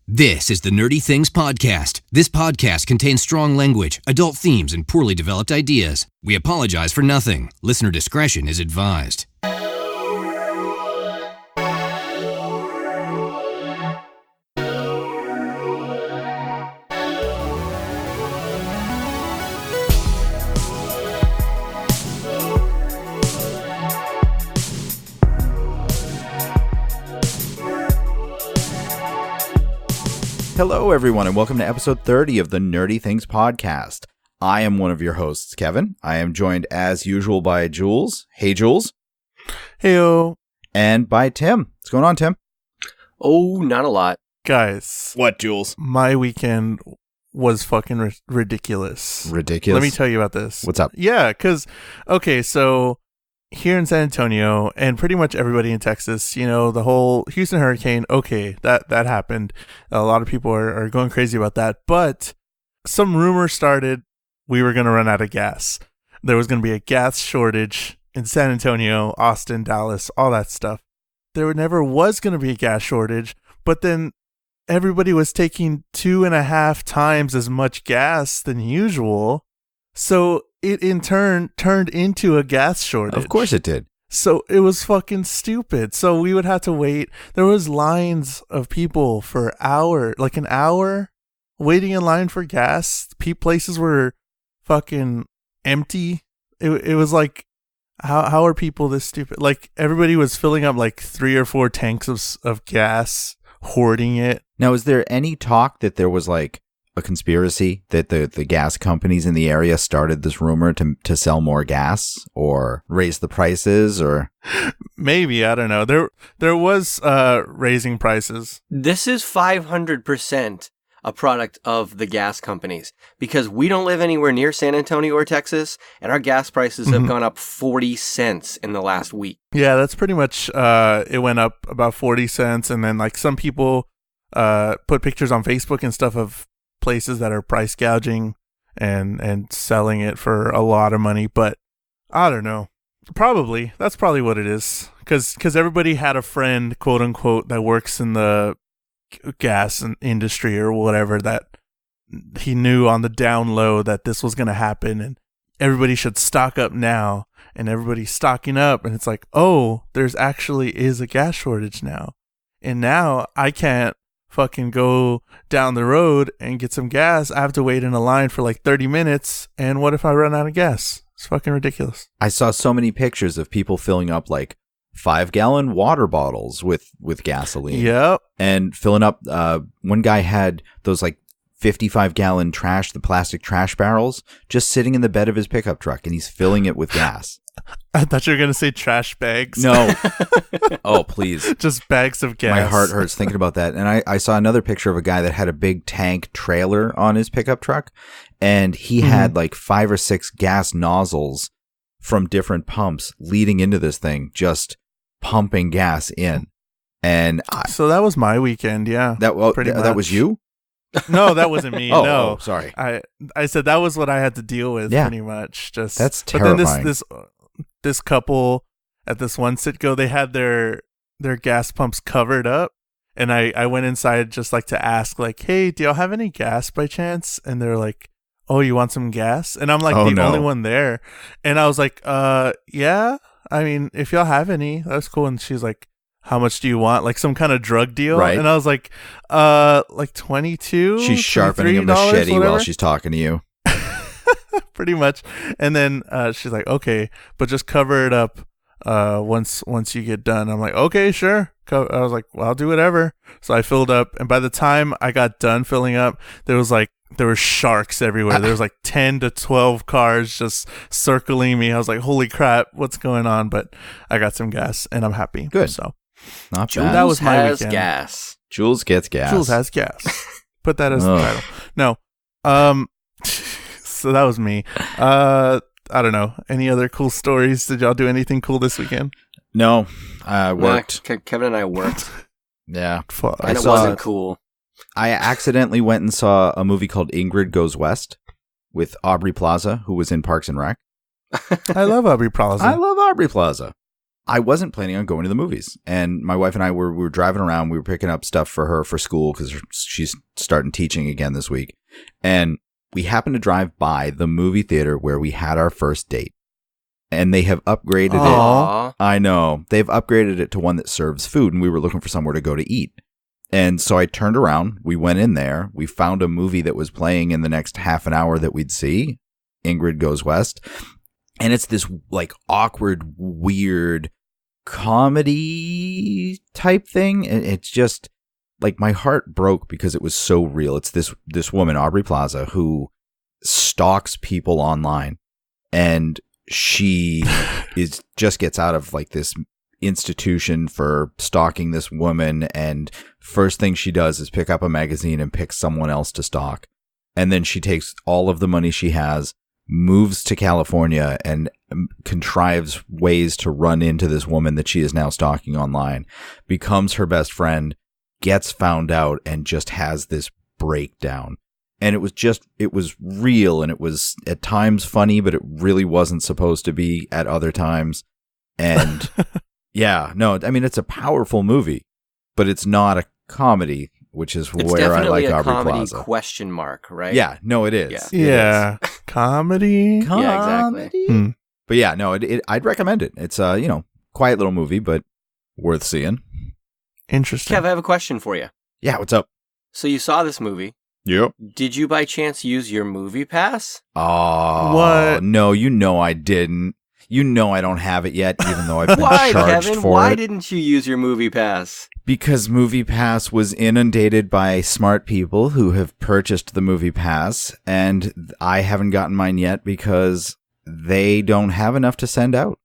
This is the Nerdy Things Podcast. This podcast contains strong language, adult themes, and poorly developed ideas. We apologize for nothing. Listener discretion is advised. Hello, everyone, and welcome to episode 30 of the Nerdy Things Podcast. I am one of your hosts, Kevin. I am joined, as usual, by Jules. Hey, Jules. Heyo. And by Tim. What's going on, Tim? Oh, not a lot. Guys. What, Jules? My weekend was fucking ridiculous. Ridiculous? Let me tell you about this. What's up? Yeah, because, okay, so here in San Antonio and pretty much everybody in Texas, you know, the whole Houston hurricane, okay, that happened. A lot of people are going crazy about that. But some rumor started we were going to run out of gas. There was going to be a gas shortage in San Antonio, Austin, Dallas, all that stuff. There never was going to be a gas shortage, but then everybody was taking 2.5 times as much gas than usual. So it in turn turned into a gas shortage. Of course it did. So it was fucking stupid. So we would have to wait. There was lines of people for an hour waiting in line for gas. Places were fucking empty. It was like, how are people this stupid? Like, everybody was filling up like 3 or 4 tanks of gas, hoarding it. Now, is there any talk that there was like a conspiracy that the gas companies in the area started this rumor to sell more gas or raise the prices, or maybe, I don't know. There was raising prices. This is 500% a product of the gas companies, because we don't live anywhere near San Antonio or Texas, and our gas prices have gone up 40 cents in the last week. Yeah, that's pretty much it went up about 40 cents, and then like some people put pictures on Facebook and stuff of places that are price gouging and selling it for a lot of money. But I don't know. That's probably what it is. Because everybody had a friend, quote unquote, that works in the gas industry or whatever, that he knew on the down low that this was going to happen and everybody should stock up now. And everybody's stocking up, and it's like, oh, there's actually is a gas shortage now. And now I can't fucking go down the road and get some gas. I have to wait in a line for like 30 minutes. And what if I run out of gas? It's fucking ridiculous. I saw so many pictures of people filling up like 5-gallon water bottles with gasoline. Yep. And filling up, one guy had those like 55-gallon the plastic trash barrels just sitting in the bed of his pickup truck, and he's filling it with gas. I thought you were going to say trash bags. No. Oh, please. Just bags of gas. My heart hurts thinking about that. And I saw another picture of a guy that had a big tank trailer on his pickup truck, and he had like 5 or 6 gas nozzles from different pumps leading into this thing, just pumping gas in. And so that was my weekend, yeah. That was you? No, that wasn't me. No. Oh, sorry. I said that was what I had to deal with, pretty much. Just that's terrifying. But then this couple at this one Citgo, they had their gas pumps covered up, and I went inside just like to ask, like, hey, do y'all have any gas by chance? And they're like, oh, you want some gas? And I'm like the only one there, and I was like, yeah, I mean, if y'all have any, that's cool. And she's like, how much do you want? Like some kind of drug deal? Right. And I was like 22. She's sharpening a machete whatever. while she's talking to you. Pretty much. And then she's like, okay, but just cover it up once you get done. I'm like, okay, sure. I was like, well, I'll do whatever. So I filled up, and by the time I got done filling up, there were sharks everywhere. There was like 10 to 12 cars just circling me. I was like, holy crap, what's going on? But I got some gas, and I'm happy. Good. So not Jules bad. That was my weekend. Gas. Jules gets gas. Jules has gas. Put that as the title. No. So that was me. I don't know. Any other cool stories? Did y'all do anything cool this weekend? No, I worked. Kevin and I worked. Yeah. And it wasn't cool. I accidentally went and saw a movie called Ingrid Goes West with Aubrey Plaza, who was in Parks and Rec. I love Aubrey Plaza. I love Aubrey Plaza. I wasn't planning on going to the movies. And my wife and I we were driving around. We were picking up stuff for her for school because she's starting teaching again this week. And we happened to drive by the movie theater where we had our first date. And they have upgraded it. I know. They've upgraded it to one that serves food, and we were looking for somewhere to go to eat. And so I turned around. We went in there. We found a movie that was playing in the next half an hour that we'd see. Ingrid Goes West. And it's this like awkward, weird comedy type thing. And it's just like my heart broke because it was so real. It's this woman, Aubrey Plaza, who stalks people online. And she just gets out of like this institution for stalking this woman, and first thing she does is pick up a magazine and pick someone else to stalk. And then she takes all of the money she has, moves to California, and contrives ways to run into this woman that she is now stalking online, becomes her best friend, gets found out, and just has this breakdown. And it was real, and it was at times funny, but it really wasn't supposed to be at other times. And yeah, no, I mean, it's a powerful movie, but it's not a comedy, which is where I like Aubrey Plaza. It's definitely a comedy question mark, right? Yeah, no, it is. Yeah. Comedy? Yeah, exactly. But yeah, no, I'd recommend it. It's a, quiet little movie, but worth seeing. Interesting. Kev, I have a question for you. Yeah, what's up? So you saw this movie. Yep. Did you by chance use your movie pass? Oh, what? No, I didn't. I don't have it yet, even though I've been Why, charged Kevin? for Why it. didn't you use your movie pass? Because Movie Pass was inundated by smart people who have purchased the Movie Pass, and I haven't gotten mine yet because they don't have enough to send out.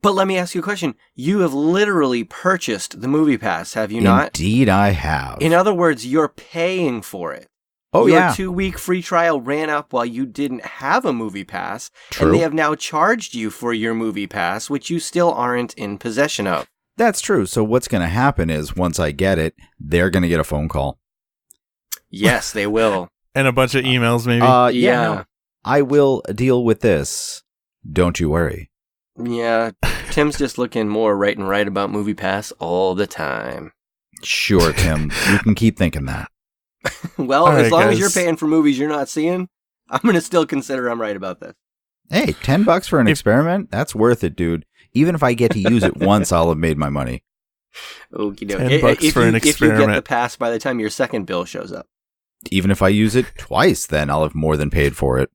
But let me ask you a question. You have literally purchased the movie pass, have you not? Indeed, I have. In other words, you're paying for it. Oh, your yeah. 2-week free trial ran up while you didn't have a movie pass. True. And they have now charged you for your movie pass, which you still aren't in possession of. That's true. So what's going to happen is once I get it, they're going to get a phone call. Yes, they will. And a bunch of emails, maybe. Yeah. No, I will deal with this. Don't you worry. Yeah, Tim's just looking more right and right about movie pass all the time. Sure, Tim. You can keep thinking that. Well, All as right, long guys. as you're paying for movies you're not seeing, I'm going to still consider I'm right about this. Hey, $10 for an experiment? That's worth it, dude. Even if I get to use it once, I'll have made my money. Okie $10 dokie. for an If you get experiment. the pass by the time your second bill shows up. Even if I use it twice, then I'll have more than paid for it.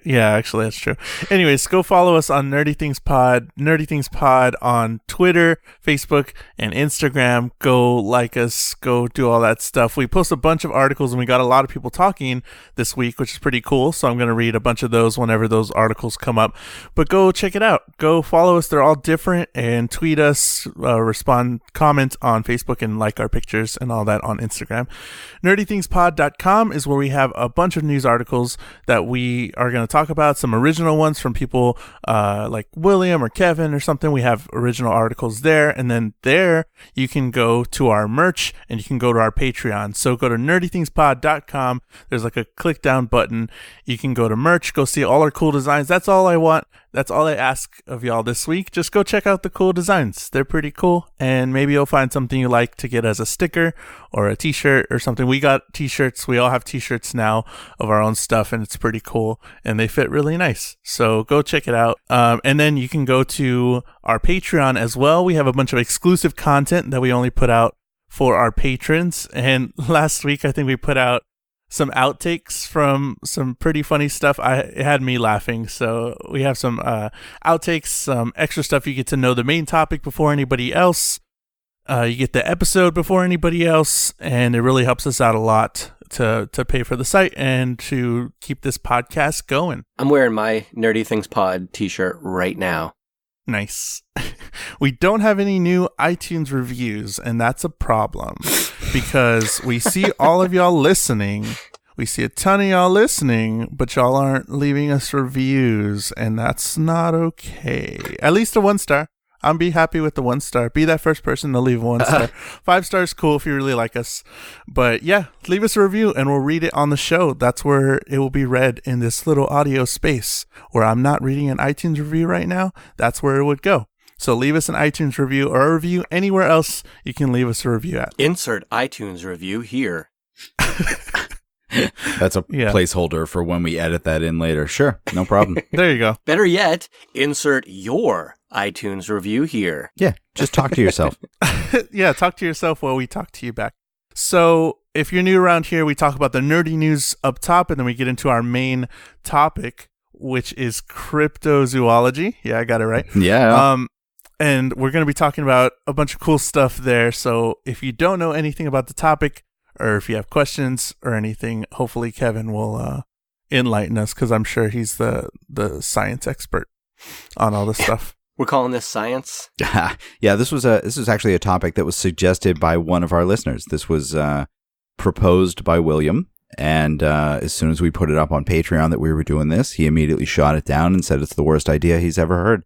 Yeah, actually, that's true. Anyways, go follow us on Nerdy Things Pod on Twitter, Facebook, and Instagram. Go like us, go do all that stuff. We post a bunch of articles, and we got a lot of people talking this week, which is pretty cool. So I'm going to read a bunch of those whenever those articles come up. But go check it out. Go follow us. They're all different, and tweet us, comment on Facebook, and like our pictures and all that on Instagram. NerdyThingsPod.com is where we have a bunch of news articles that we are going to talk about, some original ones from people like William or Kevin or something. We have original articles there, and then there you can go to our merch and you can go to our Patreon. So go to nerdythingspod.com. There's like a click down button. You can go to merch, go see all our cool designs. That's all I want. That's all I ask of y'all this week. Just go check out the cool designs. They're pretty cool, and maybe you'll find something you like to get as a sticker or a t-shirt or something. We got t-shirts. We all have t-shirts now of our own stuff, and it's pretty cool, and they fit really nice. So go check it out. And then you can go to our Patreon as well. We have a bunch of exclusive content that we only put out for our patrons. And last week, I think we put out some outtakes from some pretty funny stuff. It had me laughing. So we have some outtakes, some extra stuff. You get to know the main topic before anybody else. You get the episode before anybody else, and it really helps us out a lot to pay for the site and to keep this podcast going. I'm wearing my Nerdy Things Pod t-shirt right now. Nice. We don't have any new iTunes reviews, and that's a problem because we see all of y'all listening. We see a ton of y'all listening, but y'all aren't leaving us reviews, and that's not okay. At least a 1-star. I'll be happy with the 1-star. Be that first person to leave a 1-star. 5 stars, cool if you really like us. But yeah, leave us a review and we'll read it on the show. That's where it will be read in this little audio space where I'm not reading an iTunes review right now. That's where it would go. So leave us an iTunes review or a review anywhere else you can leave us a review at. Insert iTunes review here. That's a placeholder for when we edit that in later. Sure, no problem. There you go. Better yet, insert your iTunes review here. Yeah, just talk to yourself. Yeah, talk to yourself while we talk to you back. So if you're new around here, we talk about the nerdy news up top, and then we get into our main topic, which is cryptozoology. Yeah, I got it right. Yeah. And we're going to be talking about a bunch of cool stuff there. So if you don't know anything about the topic, or if you have questions or anything, hopefully Kevin will enlighten us, because I'm sure he's the science expert on all this stuff. We're calling this science? Yeah, this was actually a topic that was suggested by one of our listeners. This was proposed by William, and as soon as we put it up on Patreon that we were doing this, he immediately shot it down and said it's the worst idea he's ever heard.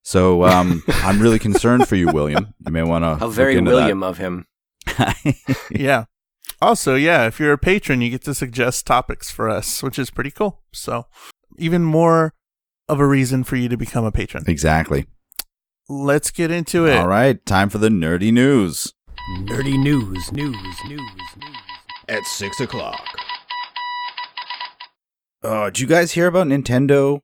So I'm really concerned for you, William. You may want to. How very William of him. Yeah. Also, yeah, if you're a patron, you get to suggest topics for us, which is pretty cool. So even more of a reason for you to become a patron. Exactly. Let's get into it. All right, time for the nerdy news. Nerdy news. At 6 o'clock. Did you guys hear about Nintendo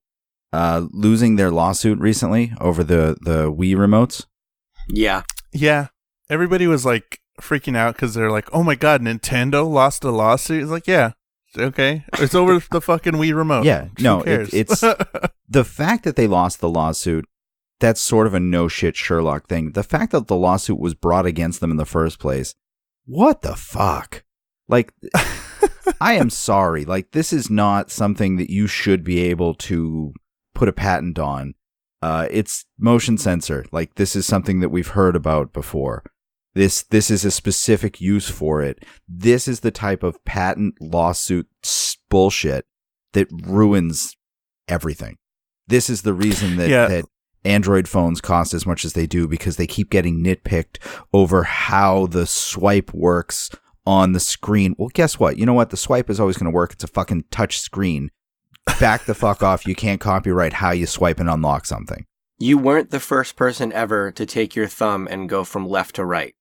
losing their lawsuit recently over the Wii remotes? Yeah. Yeah. Everybody was like freaking out because they're like, oh my God, Nintendo lost a lawsuit. It's like, yeah, okay. It's over the fucking Wii remote. Yeah. No, Who cares? it's the fact that they lost the lawsuit. That's sort of a no shit Sherlock thing. The fact that the lawsuit was brought against them in the first place. What the fuck? Like, I am sorry. Like, this is not something that you should be able to put a patent on. It's motion sensor. Like, this is something that we've heard about before. This is a specific use for it. This is the type of patent lawsuit bullshit that ruins everything. This is the reason that Android phones cost as much as they do, because they keep getting nitpicked over how the swipe works on the screen. Well, guess what? You know what? The swipe is always going to work. It's a fucking touch screen. Back the fuck off. You can't copyright how you swipe and unlock something. You weren't the first person ever to take your thumb and go from left to right.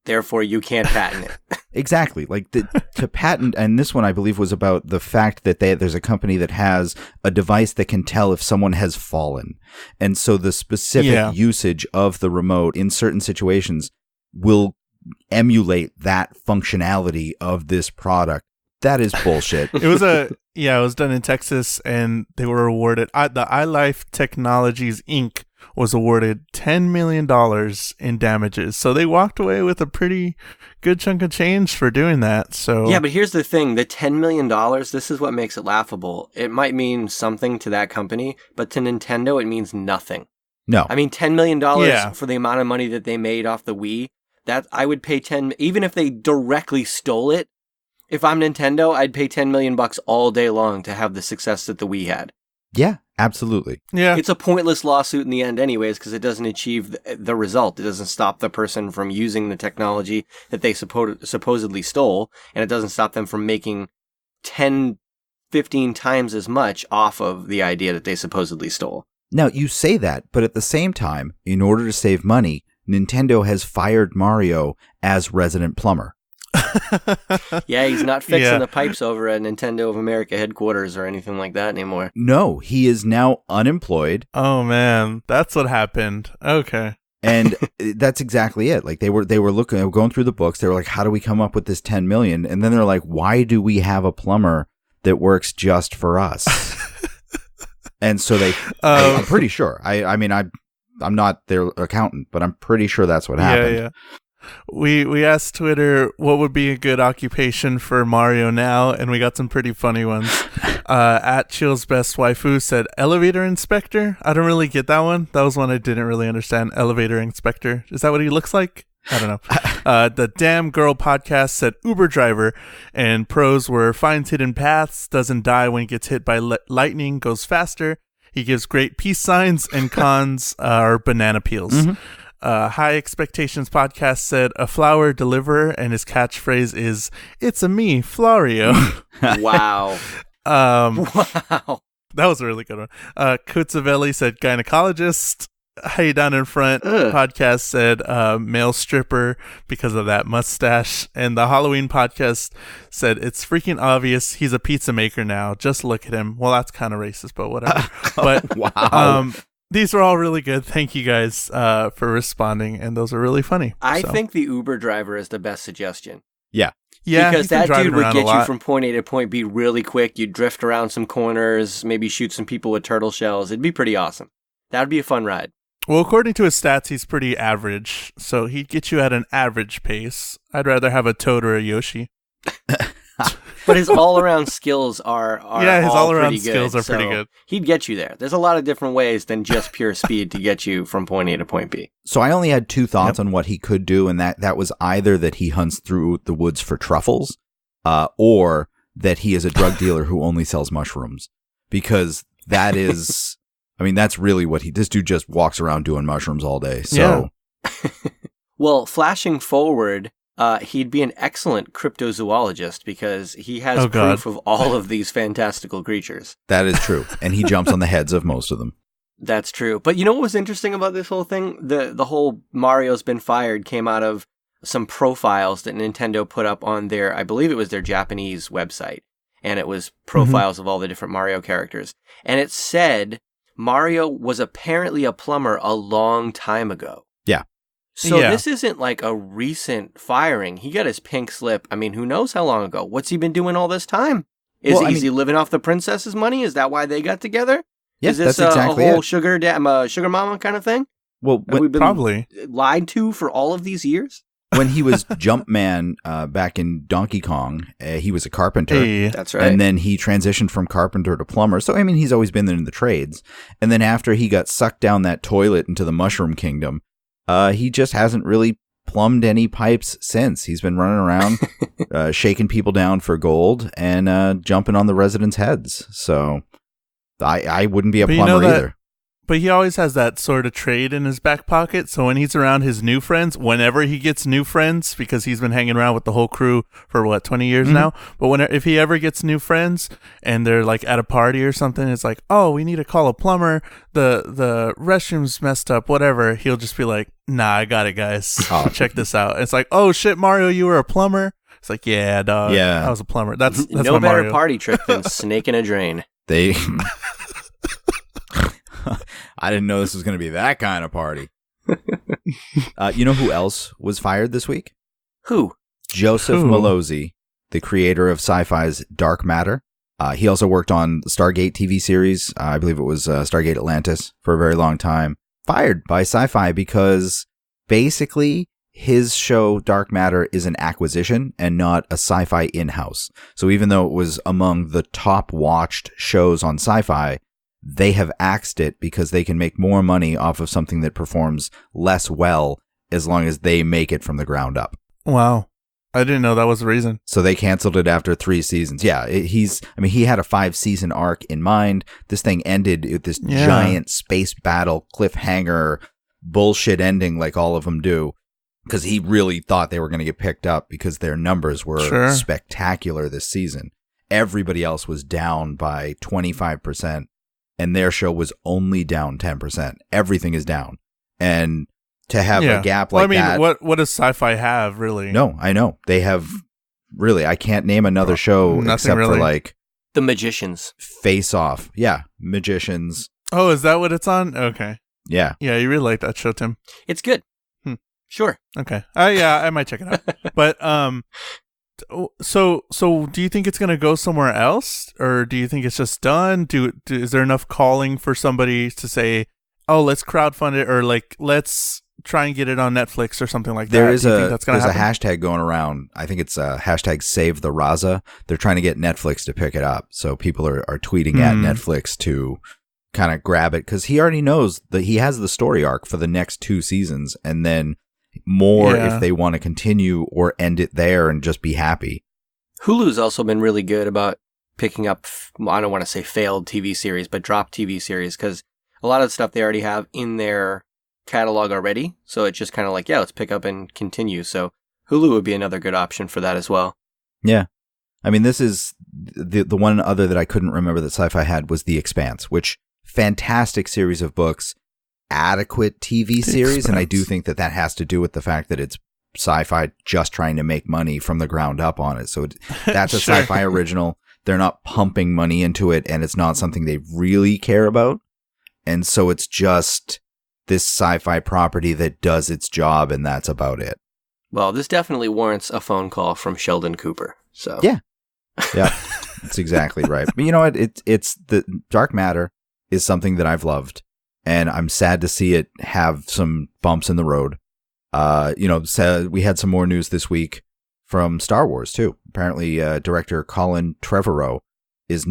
Therefore, you can't patent it. Exactly. Like to patent, and this one I believe was about the fact that there's a company that has a device that can tell if someone has fallen. And so the specific usage of the remote in certain situations will emulate that functionality of this product. That is bullshit. It was done in Texas, and they were awarded, the iLife Technologies Inc. was awarded $10 million in damages. So they walked away with a pretty good chunk of change for doing that. So yeah, but here's the thing. The $10 million, this is what makes it laughable. It might mean something to that company, but to Nintendo, it means nothing. No. I mean, $10 million for the amount of money that they made off the Wii, that I would pay even if they directly stole it. If I'm Nintendo, I'd pay $10 million all day long to have the success that the Wii had. Yeah, absolutely. Yeah. It's a pointless lawsuit in the end anyways, because it doesn't achieve the result. It doesn't stop the person from using the technology that they supposedly stole, and it doesn't stop them from making 10, 15 times as much off of the idea that they supposedly stole. Now, you say that, but at the same time, in order to save money, Nintendo has fired Mario as resident plumber. Yeah, he's not fixing the pipes over at Nintendo of America headquarters or anything like that anymore. No, he is now unemployed. Oh man, that's what happened. Okay. And that's exactly it. Like they were going through the books. They were like, how do we come up with this 10 million? And then they're like, why do we have a plumber that works just for us? And so I'm pretty sure. I mean, I'm not their accountant, but I'm pretty sure that's what happened. Yeah. We asked Twitter what would be a good occupation for Mario now, and we got some pretty funny ones. At Chill's Best Waifu said elevator inspector. I don't really get that one. That was one I didn't really understand. Elevator inspector. Is that what he looks like? I don't know. The Damn Girl podcast said Uber driver, and pros were finds hidden paths, doesn't die when he gets hit by lightning, goes faster. He gives great peace signs, and cons are banana peels. Mm-hmm. High Expectations podcast said a flower deliverer, and his catchphrase is "It's a me, Florio." Wow. Wow. That was a really good one. Kutsavelli said gynecologist. Hey Down in Front podcast said male stripper because of that mustache. And the Halloween podcast said it's freaking obvious he's a pizza maker now. Just look at him. Well, that's kind of racist, but whatever. But Wow. these were all really good. Thank you guys for responding. And those are really funny. I think the Uber driver is the best suggestion. Yeah. Yeah, because that dude would get you from from point A to point B really quick. You'd drift around some corners, maybe shoot some people with turtle shells. It'd be pretty awesome. That would be a fun ride. Well, according to his stats, he's pretty average. So he'd get you at an average pace. I'd rather have a Toad or a Yoshi. But his all-around skills are yeah, his all-around skills are pretty good. He'd get you there. There's a lot of different ways than just pure speed to get you from point A to point B. So I only had two thoughts on what he could do, and that was either that he hunts through the woods for truffles, or that he is a drug dealer who only sells mushrooms. Because that is, I mean, that's really what this dude just walks around doing mushrooms all day. So, yeah. Well, flashing forward, he'd be an excellent cryptozoologist because he has proof of all of these fantastical creatures. That is true. And he jumps on the heads of most of them. That's true. But you know what was interesting about this whole thing? The whole Mario's been fired came out of some profiles that Nintendo put up on their, I believe it was their Japanese website. And it was profiles of all the different Mario characters. And it said Mario was apparently a plumber a long time ago. Yeah. So this isn't like a recent firing. He got his pink slip. I mean, who knows how long ago? What's he been doing all this time? Is he living off the princess's money? Is that why they got together? Yes, is this that's exactly a whole it. sugar mama kind of thing? Well, have we been probably lied to for all of these years? When he was Jumpman back in Donkey Kong, he was a carpenter. Hey. That's right. And then he transitioned from carpenter to plumber. So, I mean, he's always been in the trades. And then after he got sucked down that toilet into the Mushroom Kingdom, he just hasn't really plumbed any pipes since. He's been running around, shaking people down for gold and jumping on the residents' heads. So I wouldn't be a plumber either. But he always has that sort of trade in his back pocket. So when he's around his new friends, whenever he gets new friends, because he's been hanging around with the whole crew for 20 years now. But if he ever gets new friends and they're like at a party or something, it's like, oh, we need to call a plumber. The restroom's messed up, whatever. He'll just be like, nah, I got it, guys. Check this out. And it's like, oh shit, Mario, you were a plumber? It's like, yeah, dog. Yeah, I was a plumber. That's no my better Mario. party trick than snaking a drain. I didn't know this was going to be that kind of party. You know who else was fired this week? Who? Joseph Malozzi, the creator of Sci-Fi's Dark Matter. He also worked on the Stargate TV series. I believe it was Stargate Atlantis for a very long time. Fired by Sci-Fi because basically his show Dark Matter is an acquisition and not a Sci-Fi in-house. So even though it was among the top watched shows on Sci-Fi, they have axed it because they can make more money off of something that performs less well as long as they make it from the ground up. Wow. I didn't know that was the reason. So they canceled it after 3 seasons. Yeah, he had a 5-season arc in mind. This thing ended with this giant space battle cliffhanger bullshit ending like all of them do. Because he really thought they were going to get picked up because their numbers were spectacular this season. Everybody else was down by 25%. And their show was only down 10%. Everything is down. And to have a gap like that... what does Sci-Fi have, really? No, I know. They have... Really, I can't name another show except for like... The Magicians. Face Off. Yeah, Magicians. Oh, is that what it's on? Okay. Yeah. Yeah, you really like that show, Tim. It's good. Sure. Okay. Yeah, I might check it out. But, So do you think it's going to go somewhere else, or do you think it's just done? Is there enough calling for somebody to say, oh, let's crowdfund it, or like let's try and get it on Netflix or something like that? There's a hashtag going around. I think it's hashtag Save the Raza. They're trying to get Netflix to pick it up, so people are tweeting at Netflix to kind of grab it because he already knows that he has the story arc for the next 2 seasons, and then more if they want to continue or end it there and just be happy. Hulu's also been really good about picking up, I don't want to say failed TV series, but dropped TV series, because a lot of the stuff they already have in their catalog already. So it's just kind of like, let's pick up and continue. So Hulu would be another good option for that as well. Yeah. I mean, this is the one other that I couldn't remember that Sci-Fi had was The Expanse, which fantastic series of books. adequate TV series. And I do think that has to do with the fact that it's sci-fi just trying to make money from the ground up on it. So that's a Sure. sci-fi original. They're not pumping money into it, and it's not something they really care about. And so it's just this sci-fi property that does its job, and that's about it. Well, this definitely warrants a phone call from Sheldon Cooper. So Yeah. Yeah, that's exactly right. But you know what? It's the dark matter is something that I've loved, and I'm sad to see it have some bumps in the road. So we had some more news this week from Star Wars too. Apparently, director Colin Trevorrow is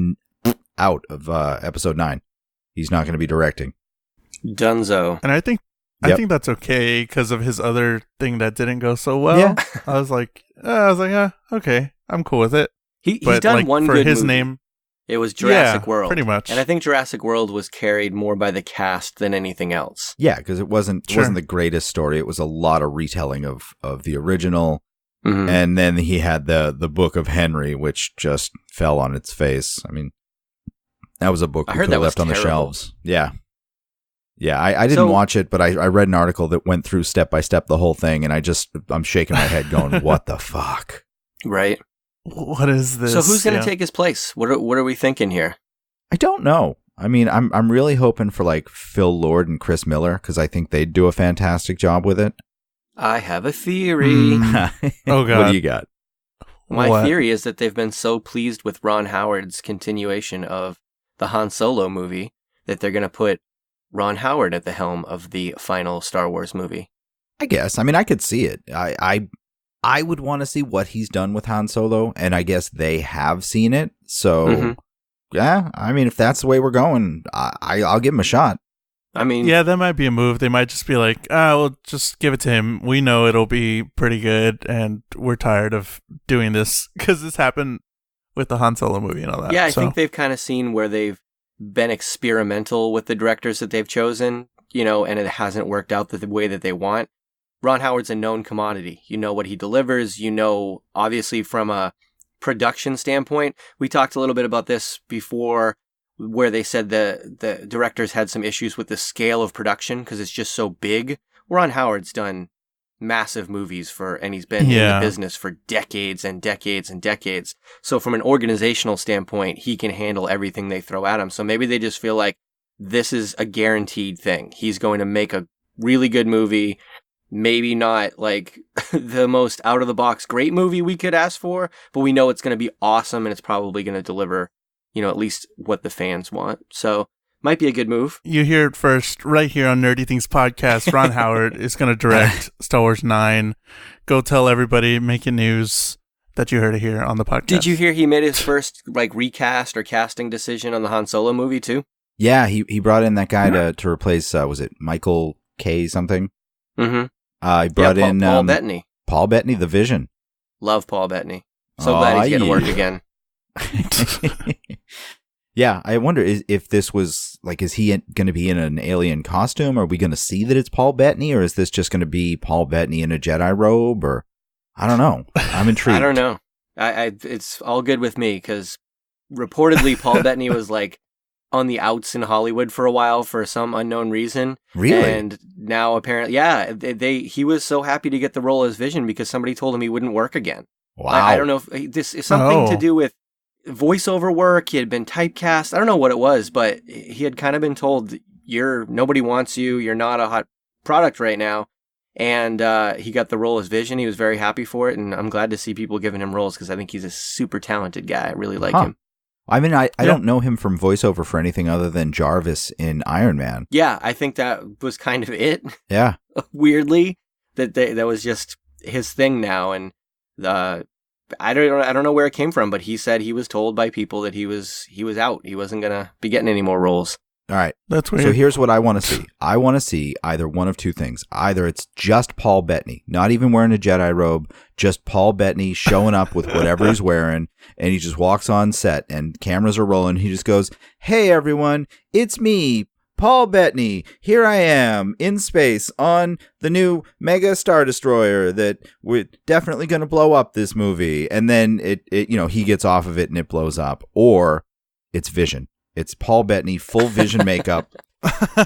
out of Episode 9. He's not going to be directing. Dunzo. And I think that's okay because of his other thing that didn't go so well. Yeah. I was like, okay, I'm cool with it. He's But, done like, one for good his movie. name. It was Jurassic Yeah, World. pretty much. And I think Jurassic World was carried more by the cast than anything else. Yeah, because it wasn't Sure. the greatest story. It was a lot of retelling of the original. Mhm. And then he had the Book of Henry, which just fell on its face. I mean, that was a book I we heard could that have was left on the terrible. shelves. Yeah. Yeah, I didn't So- watch it, but I read an article that went through step by step the whole thing, and I'm shaking my head going, what the fuck? Right. What is this? So who's going to Yeah. take his place? What are we thinking here? I don't know. I mean, I'm really hoping for like Phil Lord and Chris Miller, because I think they'd do a fantastic job with it. I have a theory. Mm. Oh, God. What do you got? My What? theory is that they've been so pleased with Ron Howard's continuation of the Han Solo movie that they're going to put Ron Howard at the helm of the final Star Wars movie. I guess. I mean, I could see it. I would want to see what he's done with Han Solo, and I guess they have seen it. So, Mhm. yeah, I mean, if that's the way we're going, I'll give him a shot. I mean, Yeah, that might be a move. They might just be like, we'll just give it to him. We know it'll be pretty good, and we're tired of doing this because this happened with the Han Solo movie and all that. yeah, I So, think they've kind of seen where they've been experimental with the directors that they've chosen, and it hasn't worked out the way that they want. Ron Howard's a known commodity. You know what he delivers. Obviously from a production standpoint, we talked a little bit about this before, where they said the directors had some issues with the scale of production because it's just so big. Ron Howard's done massive movies and he's been in Yeah. the business for decades and decades and decades. So from an organizational standpoint, he can handle everything they throw at him. So maybe they just feel like this is a guaranteed thing. He's going to make a really good movie. Maybe not like the most out of the box great movie we could ask for, but we know it's going to be awesome and it's probably going to deliver, at least what the fans want. So might be a good move. you hear it first right here on Nerdy Things Podcast. Ron Howard is going to direct Star Wars 9. Go tell everybody, make it news that you heard it here on the podcast. Did you hear he made his first recast or casting decision on the Han Solo movie too? Yeah, he brought in that guy to replace, was it Michael K something? Mm-hmm. He brought in Paul Bettany. Paul Bettany, the Vision. Love Paul Bettany. So glad he's getting yeah. work again. Yeah, I wonder if this was is he going to be in an alien costume? Are we going to see that it's Paul Bettany, or is this just going to be Paul Bettany in a Jedi robe? Or I don't know. I'm intrigued. I don't know. It's all good with me because reportedly Paul Bettany was on the outs in Hollywood for a while for some unknown reason. Really? And now apparently, yeah, he was so happy to get the role as Vision because somebody told him he wouldn't work again. Wow. I don't know if this is something to do with voiceover work. He had been typecast. I don't know what it was, but he had kind of been told, nobody wants you. You're not a hot product right now. And he got the role as Vision. He was very happy for it. And I'm glad to see people giving him roles because I think he's a super talented guy. I really like him. I mean, I don't know him from voiceover for anything other than Jarvis in Iron Man. Yeah, I think that was kind of it. Yeah. Weirdly, that was just his thing now. And I don't know where it came from, but he said he was told by people that he was out. He wasn't gonna be getting any more roles. All right. That's weird. So here's what I want to see. I want to see either one of two things. Either it's just Paul Bettany, not even wearing a Jedi robe, just Paul Bettany showing up with whatever he's wearing, and he just walks on set and cameras are rolling. He just goes, "Hey everyone, it's me, Paul Bettany. Here I am in space on the new Mega Star Destroyer that we're definitely going to blow up this movie." And then it he gets off of it and it blows up. Or it's Vision. It's Paul Bettany, full Vision makeup,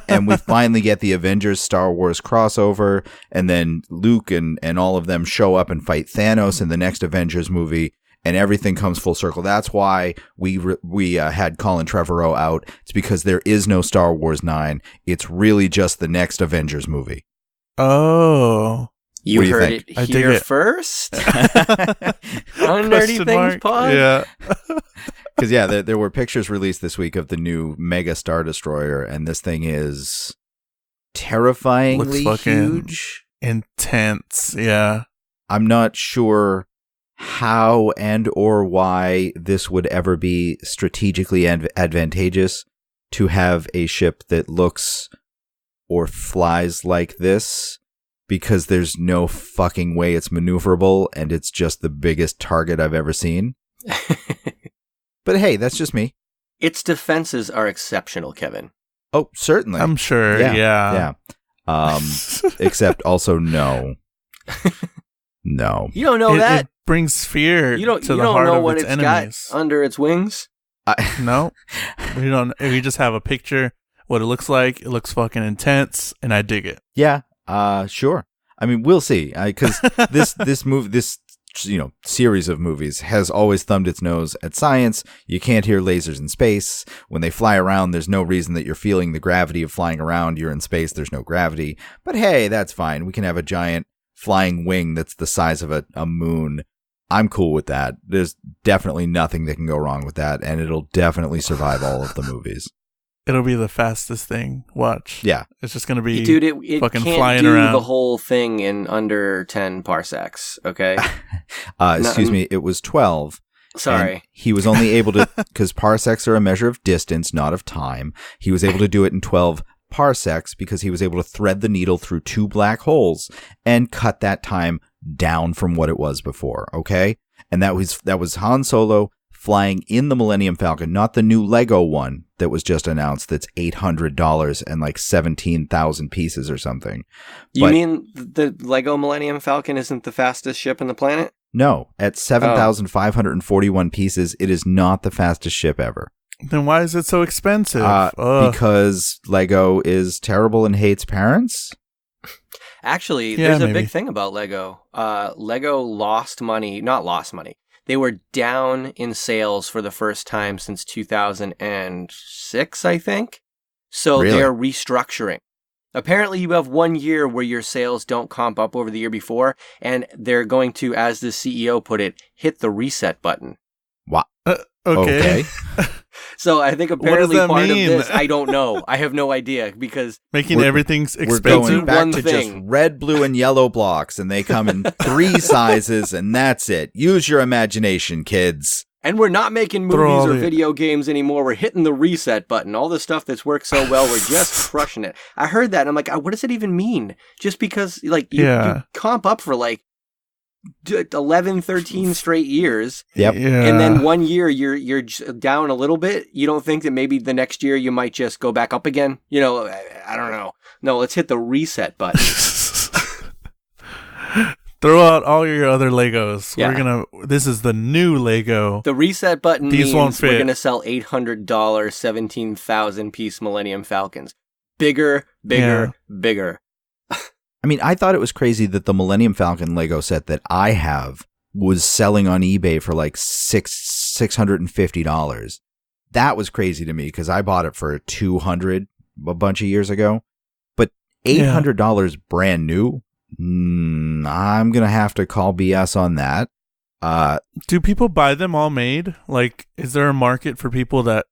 And we finally get the Avengers Star Wars crossover, and then Luke and all of them show up and fight Thanos in the next Avengers movie, and everything comes full circle. That's why we had Colin Trevorrow out. It's because there is no Star Wars 9. It's really just the next Avengers movie. Oh. You heard think? it here first? On Nerdy Things Pod? Yeah. Because, yeah, there were pictures released this week of the new Mega Star Destroyer, and this thing is terrifyingly huge. Intense, yeah. I'm not sure how and or why this would ever be strategically advantageous to have a ship that looks or flies like this, because there's no fucking way it's maneuverable, and it's just the biggest target I've ever seen. But hey, that's just me. Its defenses are exceptional, Kevin. Oh, certainly. I'm sure, yeah. Except also no. No. You don't know that? It brings fear You don't to the heart know of what its it's enemies. got under its wings? No. We don't. We just have a picture, what it looks like. It looks fucking intense, and I dig it. Yeah, sure. I mean, we'll see. Because this series of movies has always thumbed its nose at science. You can't hear lasers in space. When they fly around, there's no reason that you're feeling the gravity of flying around. You're in space, there's no gravity. But hey, that's fine. We can have a giant flying wing that's the size of a moon. I'm cool with that. There's definitely nothing that can go wrong with that, and it'll definitely survive all of the movies. It'll be the fastest thing. Watch. Yeah. It's just going to be Dude, it fucking can't flying do around. the whole thing in under 10 parsecs, okay? Excuse me, it was 12. Sorry. And he was only able to, because parsecs are a measure of distance, not of time. He was able to do it in 12 parsecs because he was able to thread the needle through 2 black holes and cut that time down from what it was before, okay? And that was Han Solo flying in the Millennium Falcon, not the new Lego one that was just announced that's $800 and like 17,000 pieces or something. You mean the Lego Millennium Falcon isn't the fastest ship on the planet? No, at 7,541 pieces, it is not the fastest ship ever. Then why is it so expensive? Because Lego is terrible and hates parents? Actually, Yeah, there's a maybe. big thing about Lego. Lego not lost money. They were down in sales for the first time since 2006, I think. So Really? they're restructuring. Apparently, you have 1 year where your sales don't comp up over the year before, and they're going to, as the CEO put it, hit the reset button. Wow. Okay. So I think apparently that part mean? of this, I don't know. I have no idea because Making We're- everything's We're expensive. going back One to thing. just red, blue, and yellow blocks, and they come in 3 sizes, and that's it. Use your imagination, kids. and we're not making Throw movies all or the- video games anymore. We're hitting the reset button. All the stuff that's worked so well, we're just crushing it. I heard that and I'm like, what does it even mean? Just because like you comp up for like 11, 13 straight years. Yep. Yeah. And then 1 year you're down a little bit. You don't think that maybe the next year you might just go back up again? You know, I don't know. No, let's hit the reset button. Throw out all your other Legos. Yeah. This is the new Lego. The reset button These won't means we're fit. going to sell $800 17,000 piece Millennium Falcons. Bigger, bigger, bigger. I mean, I thought it was crazy that the Millennium Falcon Lego set that I have was selling on eBay for like $650. That was crazy to me because I bought it for $200 a bunch of years ago. But $800 brand new? I'm going to have to call BS on that. Do people buy them all made? Like, is there a market for people that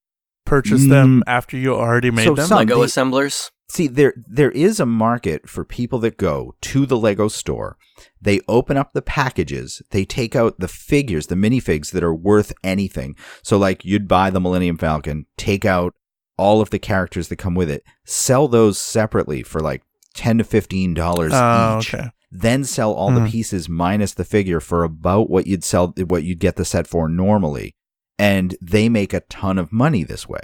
purchase them after you already made So them? some- Lego they- assemblers. See, there is a market for people that go to the Lego store. They open up the packages. They take out the figures, the minifigs that are worth anything. So like you'd buy the Millennium Falcon, take out all of the characters that come with it, sell those separately for like $10 to $15 each. Okay. Then sell all the pieces minus the figure for about what you'd get the set for normally. And they make a ton of money this way.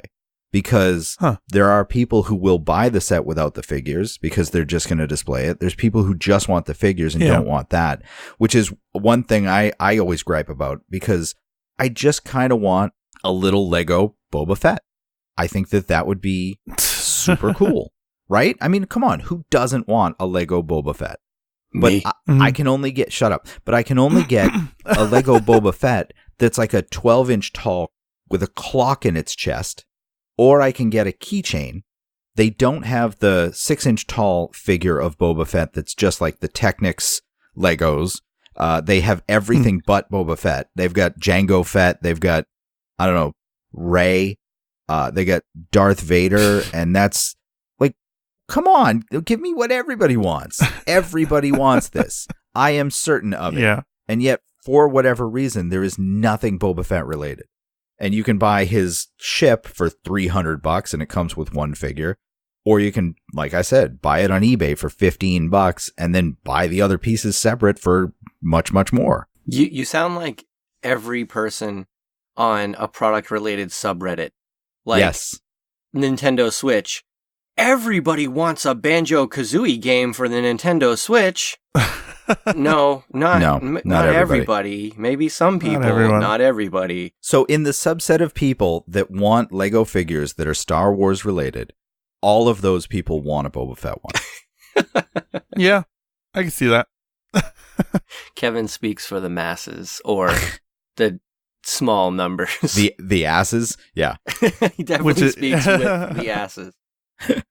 Because there are people who will buy the set without the figures because they're just going to display it. There's people who just want the figures and don't want that, which is one thing I always gripe about because I just kind of want a little Lego Boba Fett. I think that would be super cool, right? I mean, come on, who doesn't want a Lego Boba Fett? But I can only get, shut up, but I can only get a Lego Boba Fett that's like a 12-inch tall with a clock in its chest, or I can get a keychain. They don't have the 6-inch tall figure of Boba Fett that's just like the Technics Legos. They have everything but Boba Fett. They've got Jango Fett. They've got, I don't know, Rey. They got Darth Vader, and that's like, come on, give me what everybody wants. Everybody wants this. I am certain of it. Yeah. And yet, for whatever reason, there is nothing Boba Fett related. And you can buy his ship for $300 and it comes with one figure. Or you can, like I said, buy it on eBay for $15 and then buy the other pieces separate for much, much more. You sound like every person on a product-related subreddit. Like yes. Nintendo Switch. Everybody wants a Banjo-Kazooie game for the Nintendo Switch. No, not everybody. Maybe some people, not everybody. So in the subset of people that want Lego figures that are Star Wars related, all of those people want a Boba Fett one. Yeah, I can see that. Kevin speaks for the masses, or the small numbers. The asses? Yeah. He definitely speaks with the asses.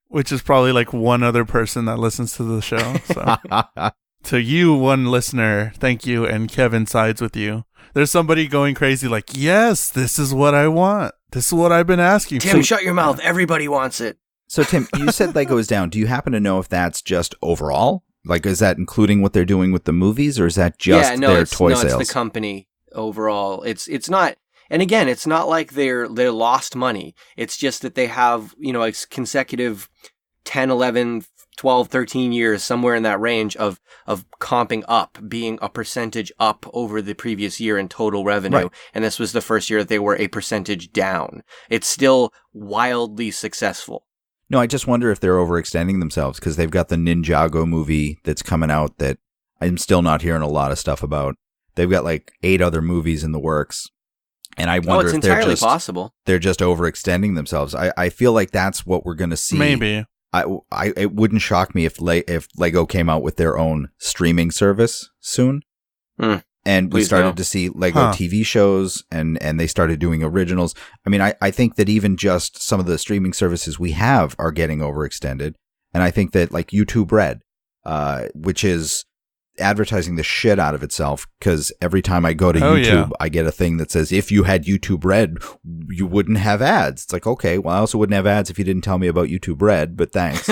Which is probably like one other person that listens to the show. So. To you, one listener, thank you, and Kevin sides with you. There's somebody going crazy like, yes, this is what I want. This is what I've been asking for. Tim, shut your mouth. Everybody wants it. So, Tim, you said Lego is down. Do you happen to know if that's just overall? Like, is that including what they're doing with the movies, or is that just their toy sales? It's the company overall. It's not, and again, it's not like they're lost money. It's just that they have, a consecutive 10, 11, 12, 13 years, somewhere in that range of comping up, being a percentage up over the previous year in total revenue. Right. And this was the first year that they were a percentage down. It's still wildly successful. No, I just wonder if they're overextending themselves, because they've got the Ninjago movie that's coming out that I'm still not hearing a lot of stuff about. They've got like 8 other movies in the works. And I wonder if they're just overextending themselves. I feel like that's what we're going to see. Maybe. It wouldn't shock me if Lego came out with their own streaming service soon. And we started to see Lego TV shows, and they started doing originals. I mean, I think that even just some of the streaming services we have are getting overextended. And I think that like YouTube Red, which is advertising the shit out of itself, because every time I go to YouTube, I get a thing that says, if you had YouTube Red, you wouldn't have ads. It's like, okay, well, I also wouldn't have ads if you didn't tell me about YouTube Red, but thanks.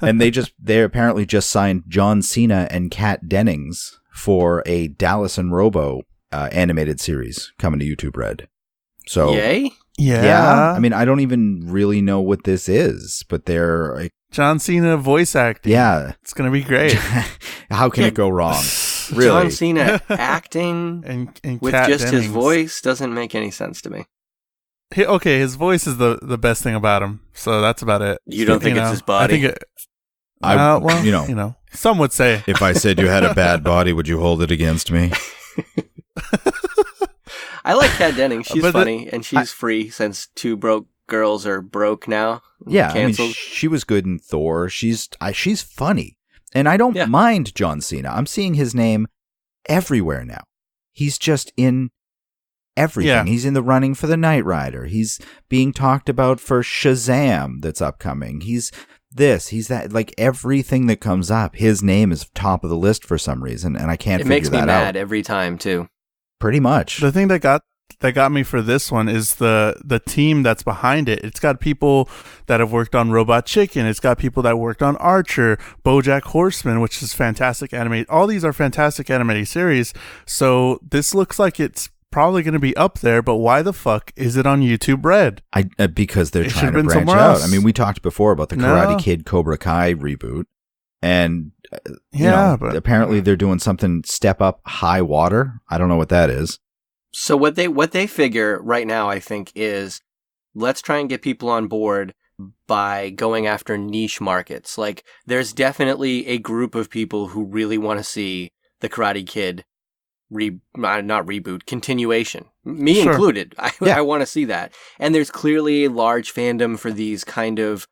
And they apparently just signed John Cena and Kat Dennings for a Dallas and Robo animated series coming to YouTube Red. So, yay? Yeah. I mean, I don't even really know what this is, but they're like, John Cena voice acting. Yeah. It's going to be great. How can it go wrong? Really? John Cena acting and with Kat just Dennings. his voice doesn't make any sense to me. His voice is the best thing about him. So that's about it. You don't think it's his body? I think some would say. If I said you had a bad body, would you hold it against me? I like Kat Dennings. She's funny, and she's free since Two Broke Girls are broke now. Yeah, canceled. I mean, she was good in Thor. She's funny, and I don't mind John Cena. I'm seeing his name everywhere now. He's just in everything. Yeah. He's in the running for the Knight Rider. He's being talked about for Shazam that's upcoming. He's this, he's that, like everything that comes up, his name is top of the list for some reason, and I can't figure that out. It makes me mad every time, too. Pretty much. The thing that got me for this one is the team that's behind it. It's got people that have worked on Robot Chicken. It's got people that worked on Archer, BoJack Horseman, which is fantastic animated. All these are fantastic animated series. So this looks like it's probably going to be up there, but why the fuck is it on YouTube Red? Because they're trying to branch out. I mean, we talked before about the Karate Kid Cobra Kai reboot, and but apparently they're doing something Step Up High Water. I don't know what that is. So what they figure right now, I think, is let's try and get people on board by going after niche markets. Like, there's definitely a group of people who really want to see the Karate Kid not reboot, continuation. Me included. I want to see that. And there's clearly a large fandom for these kind of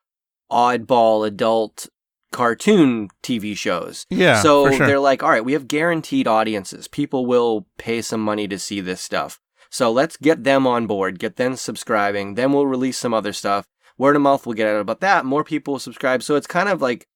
oddball adult cartoon TV shows. Yeah. So for sure. they're like, all right, we have guaranteed audiences. People will pay some money to see this stuff. So let's get them on board, get them subscribing. Then we'll release some other stuff. Word of mouth will get out about that. More people will subscribe. So it's kind of like,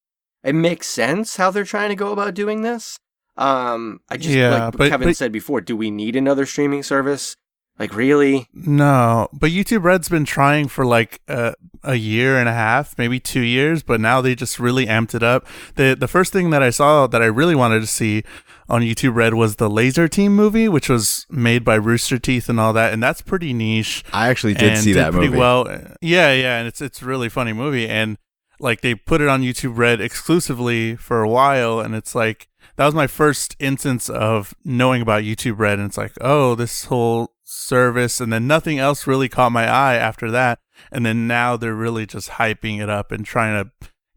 it makes sense how they're trying to go about doing this. Like Kevin said before, do we need another streaming service? Like, really? No, but YouTube Red's been trying for like a year and a half, maybe 2 years, but now they just really amped it up. The first thing that I saw that I really wanted to see on YouTube Red was the Laser Team movie, which was made by Rooster Teeth and all that, and that's pretty niche. I actually did see that movie. Pretty well. Yeah, and it's a really funny movie, and like they put it on YouTube Red exclusively for a while, and it's like that was my first instance of knowing about YouTube Red, and it's like, oh, this whole service, and then nothing else really caught my eye after that. And then now they're really just hyping it up and trying to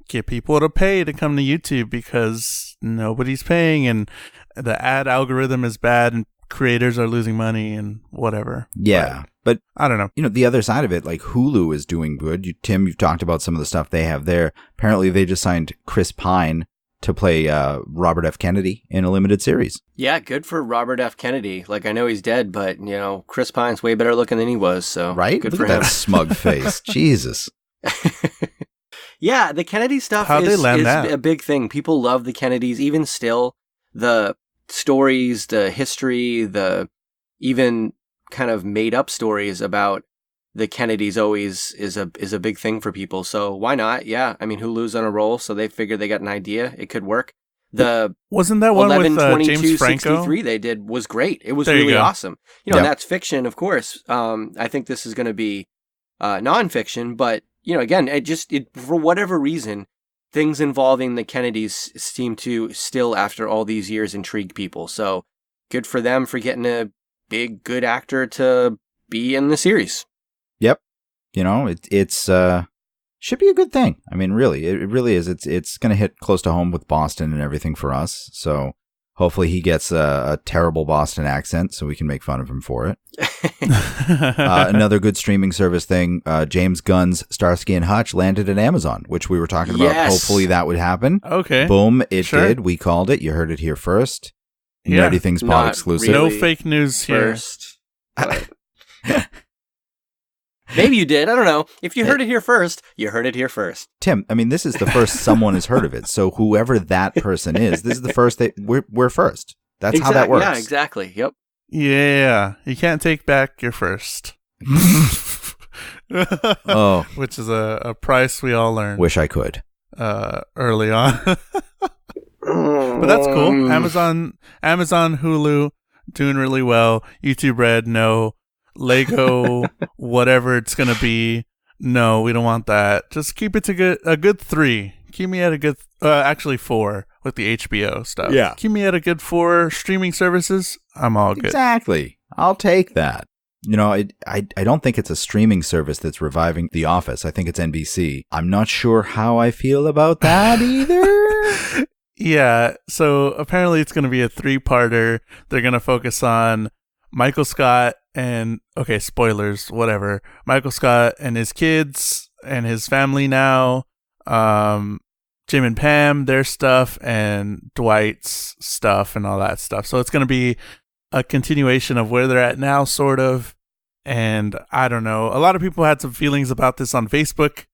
get people to pay to come to YouTube because nobody's paying and the ad algorithm is bad and creators are losing money and whatever. Yeah. But I don't know. The other side of it, like Hulu is doing good. Tim, you've talked about some of the stuff they have there. Apparently they just signed Chris Pine to play Robert F. Kennedy in a limited series. Yeah, good for Robert F. Kennedy. Like, I know he's dead, but, Chris Pine's way better looking than he was, so right? Good Look for at him. that smug face. Jesus. Yeah, the Kennedy stuff is a big thing. People love the Kennedys, even still. The stories, the history, the even kind of made-up stories about the Kennedys always is a big thing for people. So why not? Yeah. I mean, Hulu's on a roll, so they figured they got an idea. It could work. Wasn't that one with James Franco? 63 they did was great. It was really awesome. And that's fiction, of course. I think this is going to be nonfiction, but again, for whatever reason, things involving the Kennedys seem to still, after all these years, intrigue people. So good for them for getting a big, good actor to be in the series. Yep. It's should be a good thing. I mean, really, it really is. It's going to hit close to home with Boston and everything for us. So hopefully he gets a terrible Boston accent so we can make fun of him for it. Another good streaming service thing, James Gunn's Starsky and Hutch landed at Amazon, which we were talking about. Yes. Hopefully that would happen. Okay. Boom, it did. We called it. You heard it here first. Yeah. Nerdy Things Pod exclusive. No fake news here. First. Maybe you did. I don't know. If you heard it here first, you heard it here first. Tim, I mean, this is the first someone has heard of it. So whoever that person is, this is the first we're first. That's how that works. Yeah, exactly. Yep. Yeah. You can't take back your first. Oh. Which is a price we all learned. Wish I could. Early on. But that's cool. Amazon, Hulu, doing really well. YouTube Red, no. Lego, whatever it's gonna be, no, we don't want that. Just keep it to a good 3. Keep me at a good, actually 4 with the HBO stuff. Yeah. Keep me at a good 4 streaming services. I'm all good. Exactly. I'll take that. I don't think it's a streaming service that's reviving The Office. I think it's NBC. I'm not sure how I feel about that either. Yeah. So apparently it's going to be a 3-parter. They're going to focus on Michael Scott and, okay, spoilers, whatever. Michael Scott and his kids and his family now. Jim and Pam, their stuff, and Dwight's stuff and all that stuff. So it's going to be a continuation of where they're at now, sort of. And I don't know. A lot of people had some feelings about this on Facebook.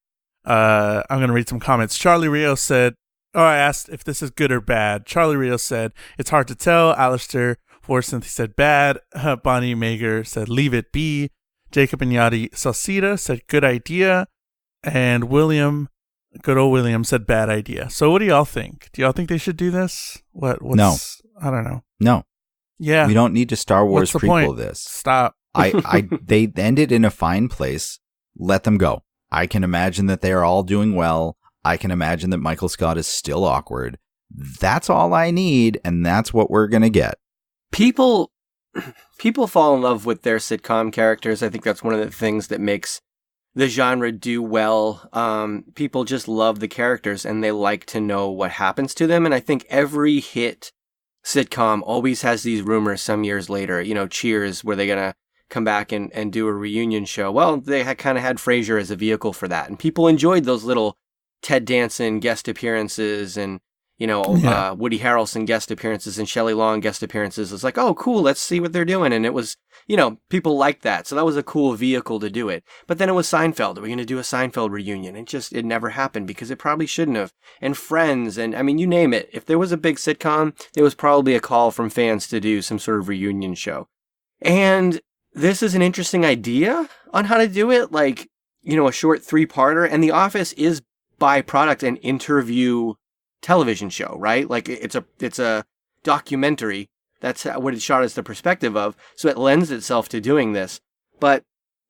I'm going to read some comments. Charlie Rios said, I asked if this is good or bad. Charlie Rios said, it's hard to tell. Alistair Forsyth said bad. Bonnie Mager said leave it be. Jacob Inyati Salsita said good idea. And William, good old William, said bad idea. So what do y'all think? Do y'all think they should do this? What's, no. I don't know. No. Yeah. We don't need to Star Wars What's the prequel point? this. Stop. They ended in a fine place. Let them go. I can imagine that they are all doing well. I can imagine that Michael Scott is still awkward. That's all I need, and that's what we're going to get. People fall in love with their sitcom characters. I think that's one of the things that makes the genre do well. People just love the characters and they like to know what happens to them. And I think every hit sitcom always has these rumors some years later. Cheers, were they going to come back and do a reunion show? Well, they kind of had Frasier as a vehicle for that. And people enjoyed those little Ted Danson guest appearances and, Woody Harrelson guest appearances and Shelley Long guest appearances. It's like, oh, cool, let's see what they're doing. And it was, people liked that. So that was a cool vehicle to do it. But then it was Seinfeld. Are we going to do a Seinfeld reunion? It never happened because it probably shouldn't have. And Friends, and you name it. If there was a big sitcom, there was probably a call from fans to do some sort of reunion show. And this is an interesting idea on how to do it. Like, a short 3-parter. And The Office is by product an interview television show, right? Like it's a documentary. That's what it's shot as the perspective of. So it lends itself to doing this. But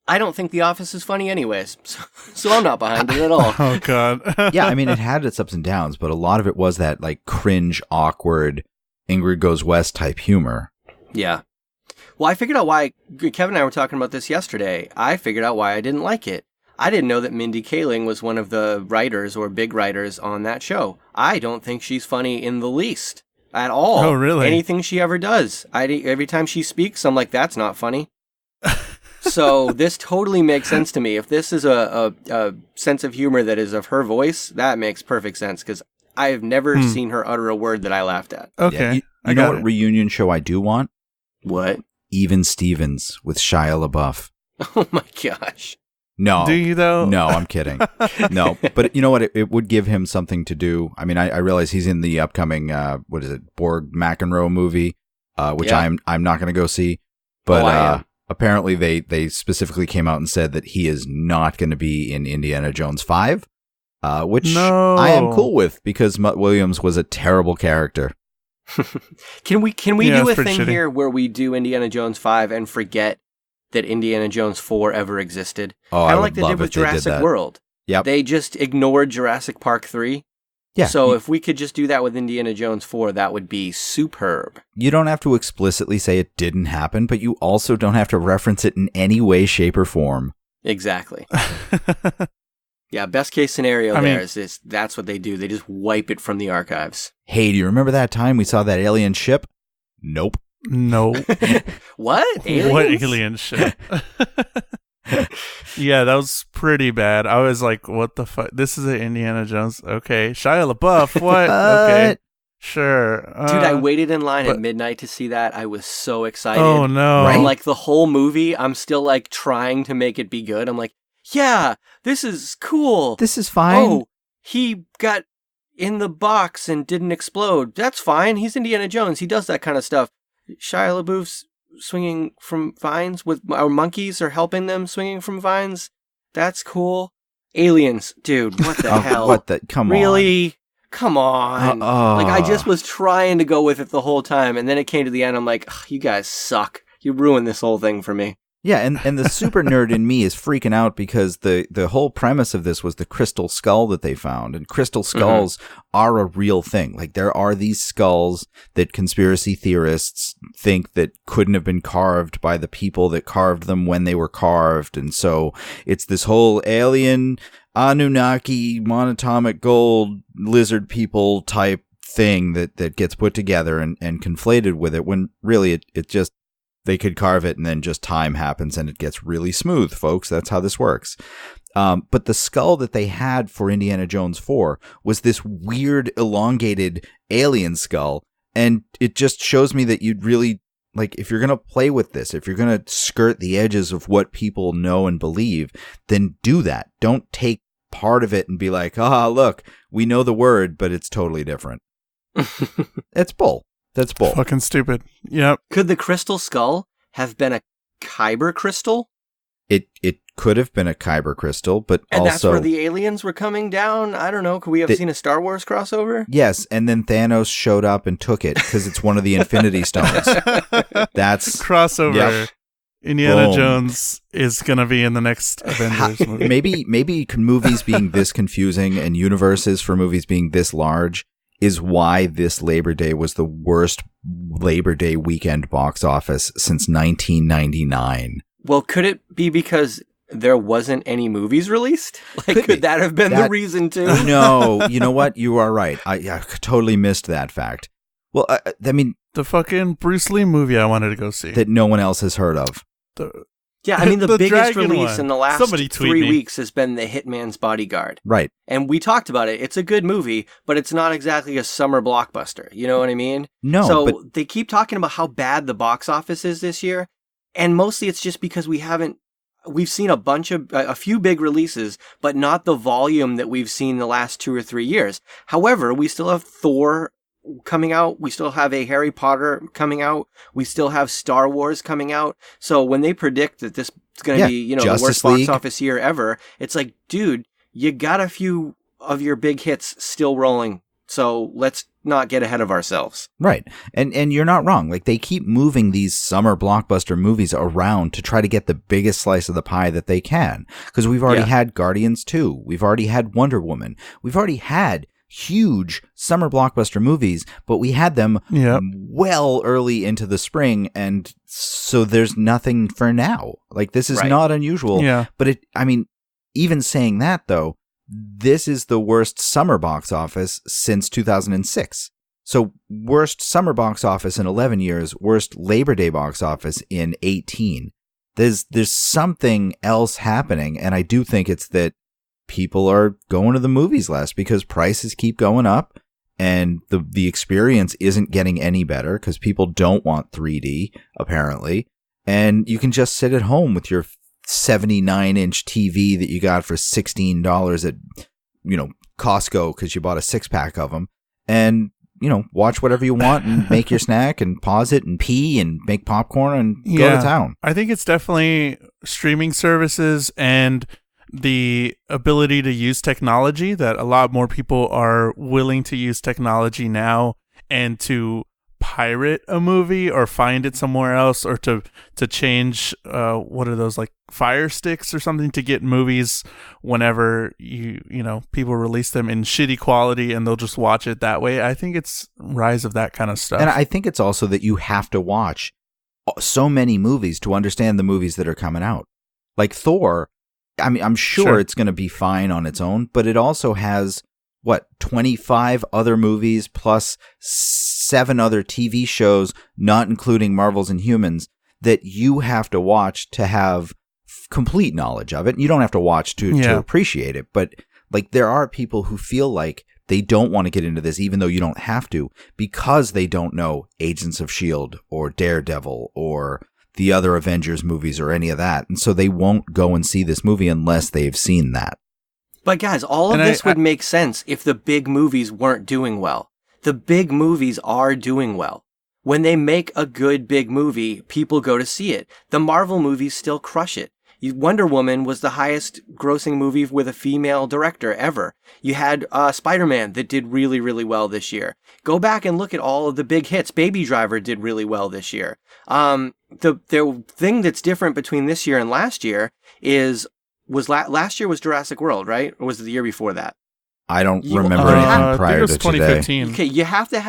I don't think The Office is funny anyways. So I'm not behind it at all. Oh, God. Yeah, I mean, it had its ups and downs, but a lot of it was that like cringe, awkward, Ingrid Goes West type humor. Yeah. Well, I figured out why, Kevin and I were talking about this yesterday. I figured out why I didn't like it. I didn't know that Mindy Kaling was one of the writers or big writers on that show. I don't think she's funny in the least at all. Oh, really? Anything she ever does. Every time she speaks, I'm like, that's not funny. So this totally makes sense to me. If this is a sense of humor that is of her voice, that makes perfect sense because I have never seen her utter a word that I laughed at. Okay. Yeah, you know what reunion show I do want? What? Even Stevens with Shia LaBeouf. Oh my gosh. No. Do you though? No, I'm kidding. No, but you know what? It would give him something to do. I mean, I realize he's in the upcoming Borg McEnroe movie, which Yeah. I'm not going to go see. But apparently they specifically came out and said that he is not going to be in Indiana Jones 5, which I am cool with because Mutt Williams was a terrible character. Can we do a thing here where we do Indiana Jones 5 and forget that Indiana Jones 4 ever existed? Oh, kind I of would like they love did with if they did Jurassic that. World. Yep. They just ignored Jurassic Park 3. Yeah. So if we could just do that with Indiana Jones 4, that would be superb. You don't have to explicitly say it didn't happen, but you also don't have to reference it in any way, shape, or form. Exactly. Yeah, best case scenario is that's what they do. They just wipe it from the archives. Hey, do you remember that time we saw that alien ship? Nope. No. What? Aliens? What alien shit? Yeah, that was pretty bad. I was like, what the fuck? This is an Indiana Jones. Okay. Shia LaBeouf. What? Okay. Sure. Dude, I waited in line at midnight to see that. I was so excited. Oh, no. Right? Like the whole movie, I'm still like trying to make it be good. I'm like, yeah, this is cool. This is fine. Oh, he got in the box and didn't explode. That's fine. He's Indiana Jones. He does that kind of stuff. Shia LaBeouf's swinging from vines with our monkeys are helping them swinging from vines. That's cool. Aliens, dude. What the hell? What the? Come on. Really? Come on. Like I just was trying to go with it the whole time, and then it came to the end. I'm like, you guys suck. You ruined this whole thing for me. Yeah, and the super nerd in me is freaking out because the whole premise of this was the crystal skull that they found. And crystal skulls are a real thing. Like there are these skulls that conspiracy theorists think that couldn't have been carved by the people that carved them when they were carved. And so it's this whole alien, Anunnaki, monatomic gold, lizard people type thing that gets put together and conflated with it when really it just... They could carve it and then just time happens and it gets really smooth, folks. That's how this works. But the skull that they had for Indiana Jones 4 was this weird elongated alien skull. And it just shows me that you'd really, like, if you're going to play with this, if you're going to skirt the edges of what people know and believe, then do that. Don't take part of it and be like, look, we know the word, but it's totally different. It's bull. That's bull. Fucking stupid. Yep. Could the crystal skull have been a kyber crystal? It could have been a kyber crystal, but and also... that's where the aliens were coming down? I don't know. Could we have seen a Star Wars crossover? Yes, and then Thanos showed up and took it because it's one of the Infinity Stones. That's... Crossover. Yep. Indiana Jones is going to be in the next Avengers movie. Maybe movies being this confusing and universes for movies being this large is why this Labor Day was the worst Labor Day weekend box office since 1999. Well, could it be because there wasn't any movies released? Like, could that have been the reason too? No, you know what? You are right. I totally missed that fact. Well, I mean, The fucking Bruce Lee movie I wanted to go see. that no one else has heard of. Yeah, I mean, the biggest dragon release one. in the last Somebody tweet 3 me. weeks has been The Hitman's Bodyguard. Right. And we talked about it. It's a good movie, but it's not exactly a summer blockbuster. You know what I mean? No, So but they keep talking about how bad the box office is this year. And mostly it's just because we've seen a few big releases, but not the volume that we've seen the last 2 or 3 years. However, we still have Thor coming out. We still have a Harry Potter coming out. We still have Star Wars coming out. So when they predict that this is going to be, the Justice worst League. box office year ever, it's like, dude, you got a few of your big hits still rolling. So let's not get ahead of ourselves. right. And you're not wrong. Like, they keep moving these summer blockbuster movies around to try to get the biggest slice of the pie that they can. Because we've already had Guardians 2. We've already had Wonder Woman. We've already had huge summer blockbuster movies, but we had them well early into the spring, and so there's nothing for now. Like, this is not unusual. Yeah. But even saying that, though, this is the worst summer box office since 2006. So worst summer box office in 11 years, worst Labor Day box office in 18. There's something else happening, and I do think it's that people are going to the movies less because prices keep going up, and the experience isn't getting any better because people don't want 3D, apparently. And you can just sit at home with your 79-inch TV that you got for $16 at, Costco because you bought a 6-pack of them, and, watch whatever you want and make your snack and pause it and pee and make popcorn and go to town. I think it's definitely streaming services and the ability to use technology, that a lot more people are willing to use technology now and to pirate a movie or find it somewhere else, or to change what are those, like Fire Sticks or something, to get movies whenever people release them in shitty quality and they'll just watch it that way. I think it's rise of that kind of stuff. And I think it's also that you have to watch so many movies to understand the movies that are coming out. Like Thor, I mean, I'm sure it's going to be fine on its own, but it also has, 25 other movies plus 7 other TV shows, not including Marvel's Inhumans, that you have to watch to have complete knowledge of it. You don't have to watch to appreciate it, but like, there are people who feel like they don't want to get into this, even though you don't have to, because they don't know Agents of S.H.I.E.L.D. or Daredevil or the other Avengers movies or any of that. And so they won't go and see this movie unless they've seen that. But guys, all of this would make sense if the big movies weren't doing well. The big movies are doing well. When they make a good big movie, people go to see it. The Marvel movies still crush it. Wonder Woman was the highest grossing movie with a female director ever. You had Spider-Man that did really, really well this year. Go back and look at all of the big hits. Baby Driver did really well this year. The thing that's different between this year and last year last year was Jurassic World, right? Or was it the year before that? I don't remember anything prior to 2015. today. Okay, you have to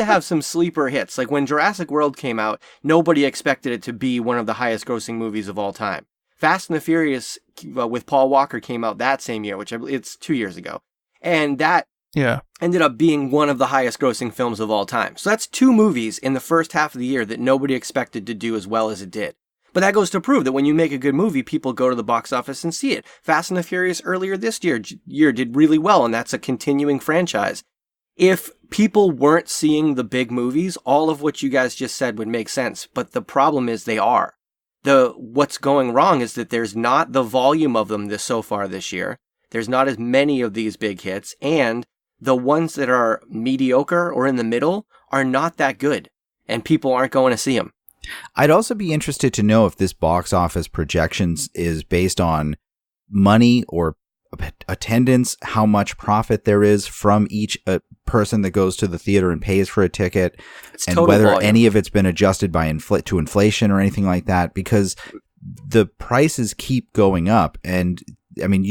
have some sleeper hits. Like when Jurassic World came out, nobody expected it to be one of the highest grossing movies of all time. Fast and the Furious with Paul Walker came out that same year, which I believe it's 2 years ago. And that ended up being one of the highest grossing films of all time. So that's 2 movies in the first half of the year that nobody expected to do as well as it did. But that goes to prove that when you make a good movie, people go to the box office and see it. Fast and the Furious earlier this year did really well, and that's a continuing franchise. If people weren't seeing the big movies, all of what you guys just said would make sense. But the problem is they are. What's going wrong is that there's not the volume of them so far this year. There's not as many of these big hits, and the ones that are mediocre or in the middle are not that good, and people aren't going to see them. I'd also be interested to know if this box office projections is based on money or attendance, how much profit there is from each person that goes to the theater and pays for a ticket, and whether any of it's been adjusted by to inflation or anything like that, because the prices keep going up. And I mean,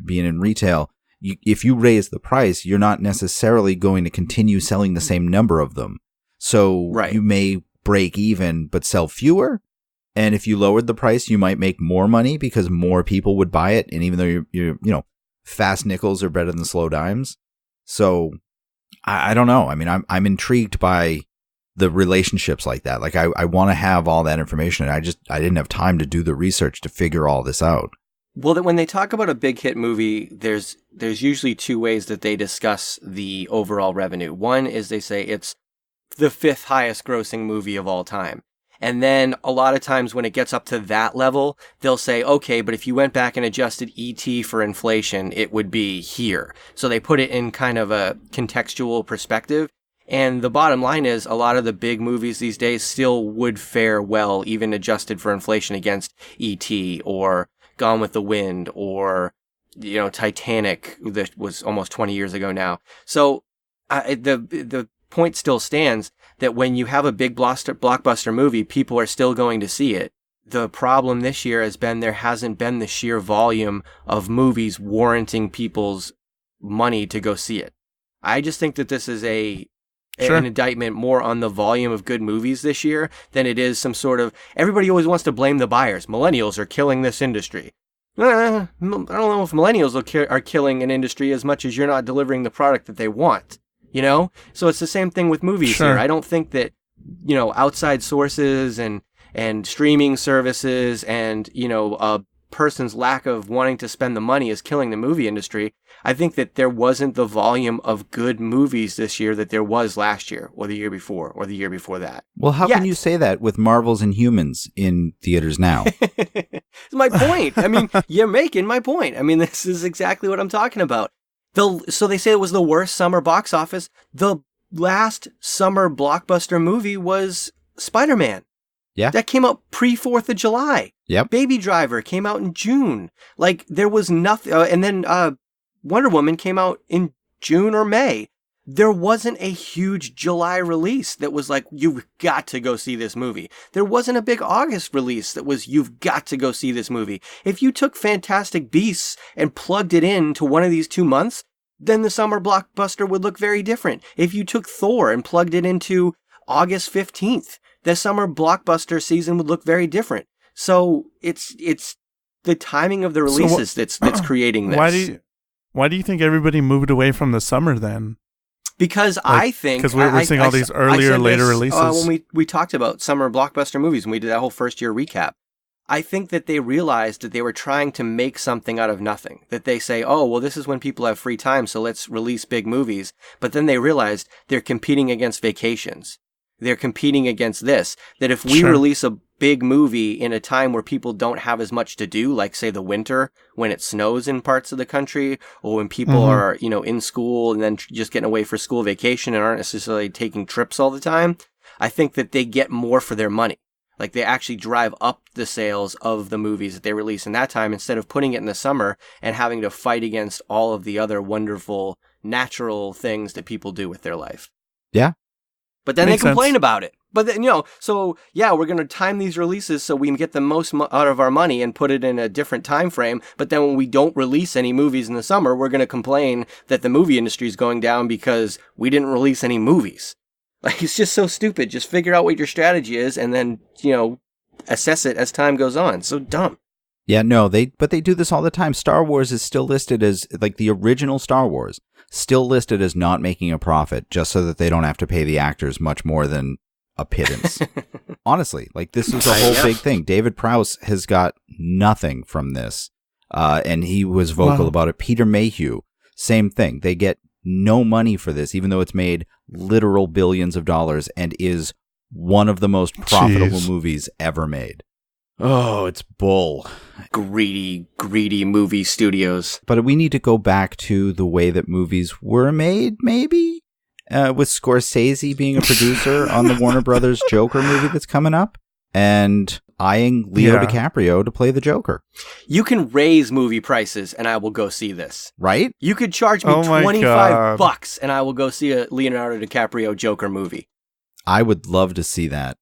being in retail, if you raise the price, you're not necessarily going to continue selling the same number of them. So you may break even but sell fewer, and if you lowered the price, you might make more money because more people would buy it. And even though you're fast nickels are better than slow dimes. So I don't know. I mean, I'm intrigued by the relationships like that. Like I want to have all that information. I didn't have time to do the research to figure all this out. Well, when they talk about a big hit movie, there's usually two ways that they discuss the overall revenue. One is they say it's the 5th highest grossing movie of all time. And then a lot of times when it gets up to that level, they'll say, okay, but if you went back and adjusted ET for inflation, it would be here. So they put it in kind of a contextual perspective. And the bottom line is a lot of the big movies these days still would fare well, even adjusted for inflation, against ET or Gone with the Wind or, Titanic, that was almost 20 years ago now. So the point still stands that when you have a big blockbuster movie, people are still going to see it. The problem this year has been there hasn't been the sheer volume of movies warranting people's money to go see it. I just think that this is an indictment more on the volume of good movies this year than it is some sort of, everybody always wants to blame the buyers. Millennials are killing this industry. I don't know if millennials are killing an industry as much as you're not delivering the product that they want. So it's the same thing with movies here. I don't think that, outside sources and streaming services and, a person's lack of wanting to spend the money is killing the movie industry. I think that there wasn't the volume of good movies this year that there was last year or the year before or the year before that. Well, how can you say that with Marvel's Inhumans in theaters now? It's my point. I mean, you're making my point. I mean, this is exactly what I'm talking about. So they say it was the worst summer box office. The last summer blockbuster movie was Spider-Man. Yeah. That came out pre-4th of July. Yep. Baby Driver came out in June. Like, there was nothing. And then Wonder Woman came out in June or May. There wasn't a huge July release that was like, you've got to go see this movie. There wasn't a big August release that was, you've got to go see this movie. If you took Fantastic Beasts and plugged it into one of these 2 months, then the summer blockbuster would look very different. If you took Thor and plugged it into August 15th, the summer blockbuster season would look very different. So it's the timing of the releases that's creating this. Why do you think everybody moved away from the summer then? Because I think... Because we're seeing all these earlier, later releases. When we talked about summer blockbuster movies, when we did that whole first year recap, I think that they realized that they were trying to make something out of nothing. That they say, oh, well, this is when people have free time, so let's release big movies. But then they realized they're competing against vacations. They're competing against this. That if we release a big movie in a time where people don't have as much to do, like, say, the winter, when it snows in parts of the country, or when people are, in school and then just getting away for school vacation and aren't necessarily taking trips all the time, I think that they get more for their money. Like, they actually drive up the sales of the movies that they release in that time instead of putting it in the summer and having to fight against all of the other wonderful natural things that people do with their life. Yeah. But then they complain about it. But then, so yeah, we're going to time these releases so we can get the most out of our money and put it in a different time frame. But then when we don't release any movies in the summer, we're going to complain that the movie industry is going down because we didn't release any movies. Like, it's just so stupid. Just figure out what your strategy is and then, assess it as time goes on. So dumb. Yeah, no, but they do this all the time. Star Wars is still listed as, like, the original Star Wars, still listed as not making a profit just so that they don't have to pay the actors much more than a pittance. Honestly, like, this is a whole big thing. David Prowse has got nothing from this, and he was vocal about it. Peter Mayhew, same thing. They get no money for this, even though it's made literal billions of dollars and is one of the most profitable movies ever made. Oh, it's bull. Greedy movie studios. But we need to go back to the way that movies were made, maybe? With Scorsese being a producer on the Warner Brothers Joker movie that's coming up, and eyeing Leo DiCaprio to play the Joker. You can raise movie prices and I will go see this. Right? You could charge me $25 and I will go see a Leonardo DiCaprio Joker movie. I would love to see that.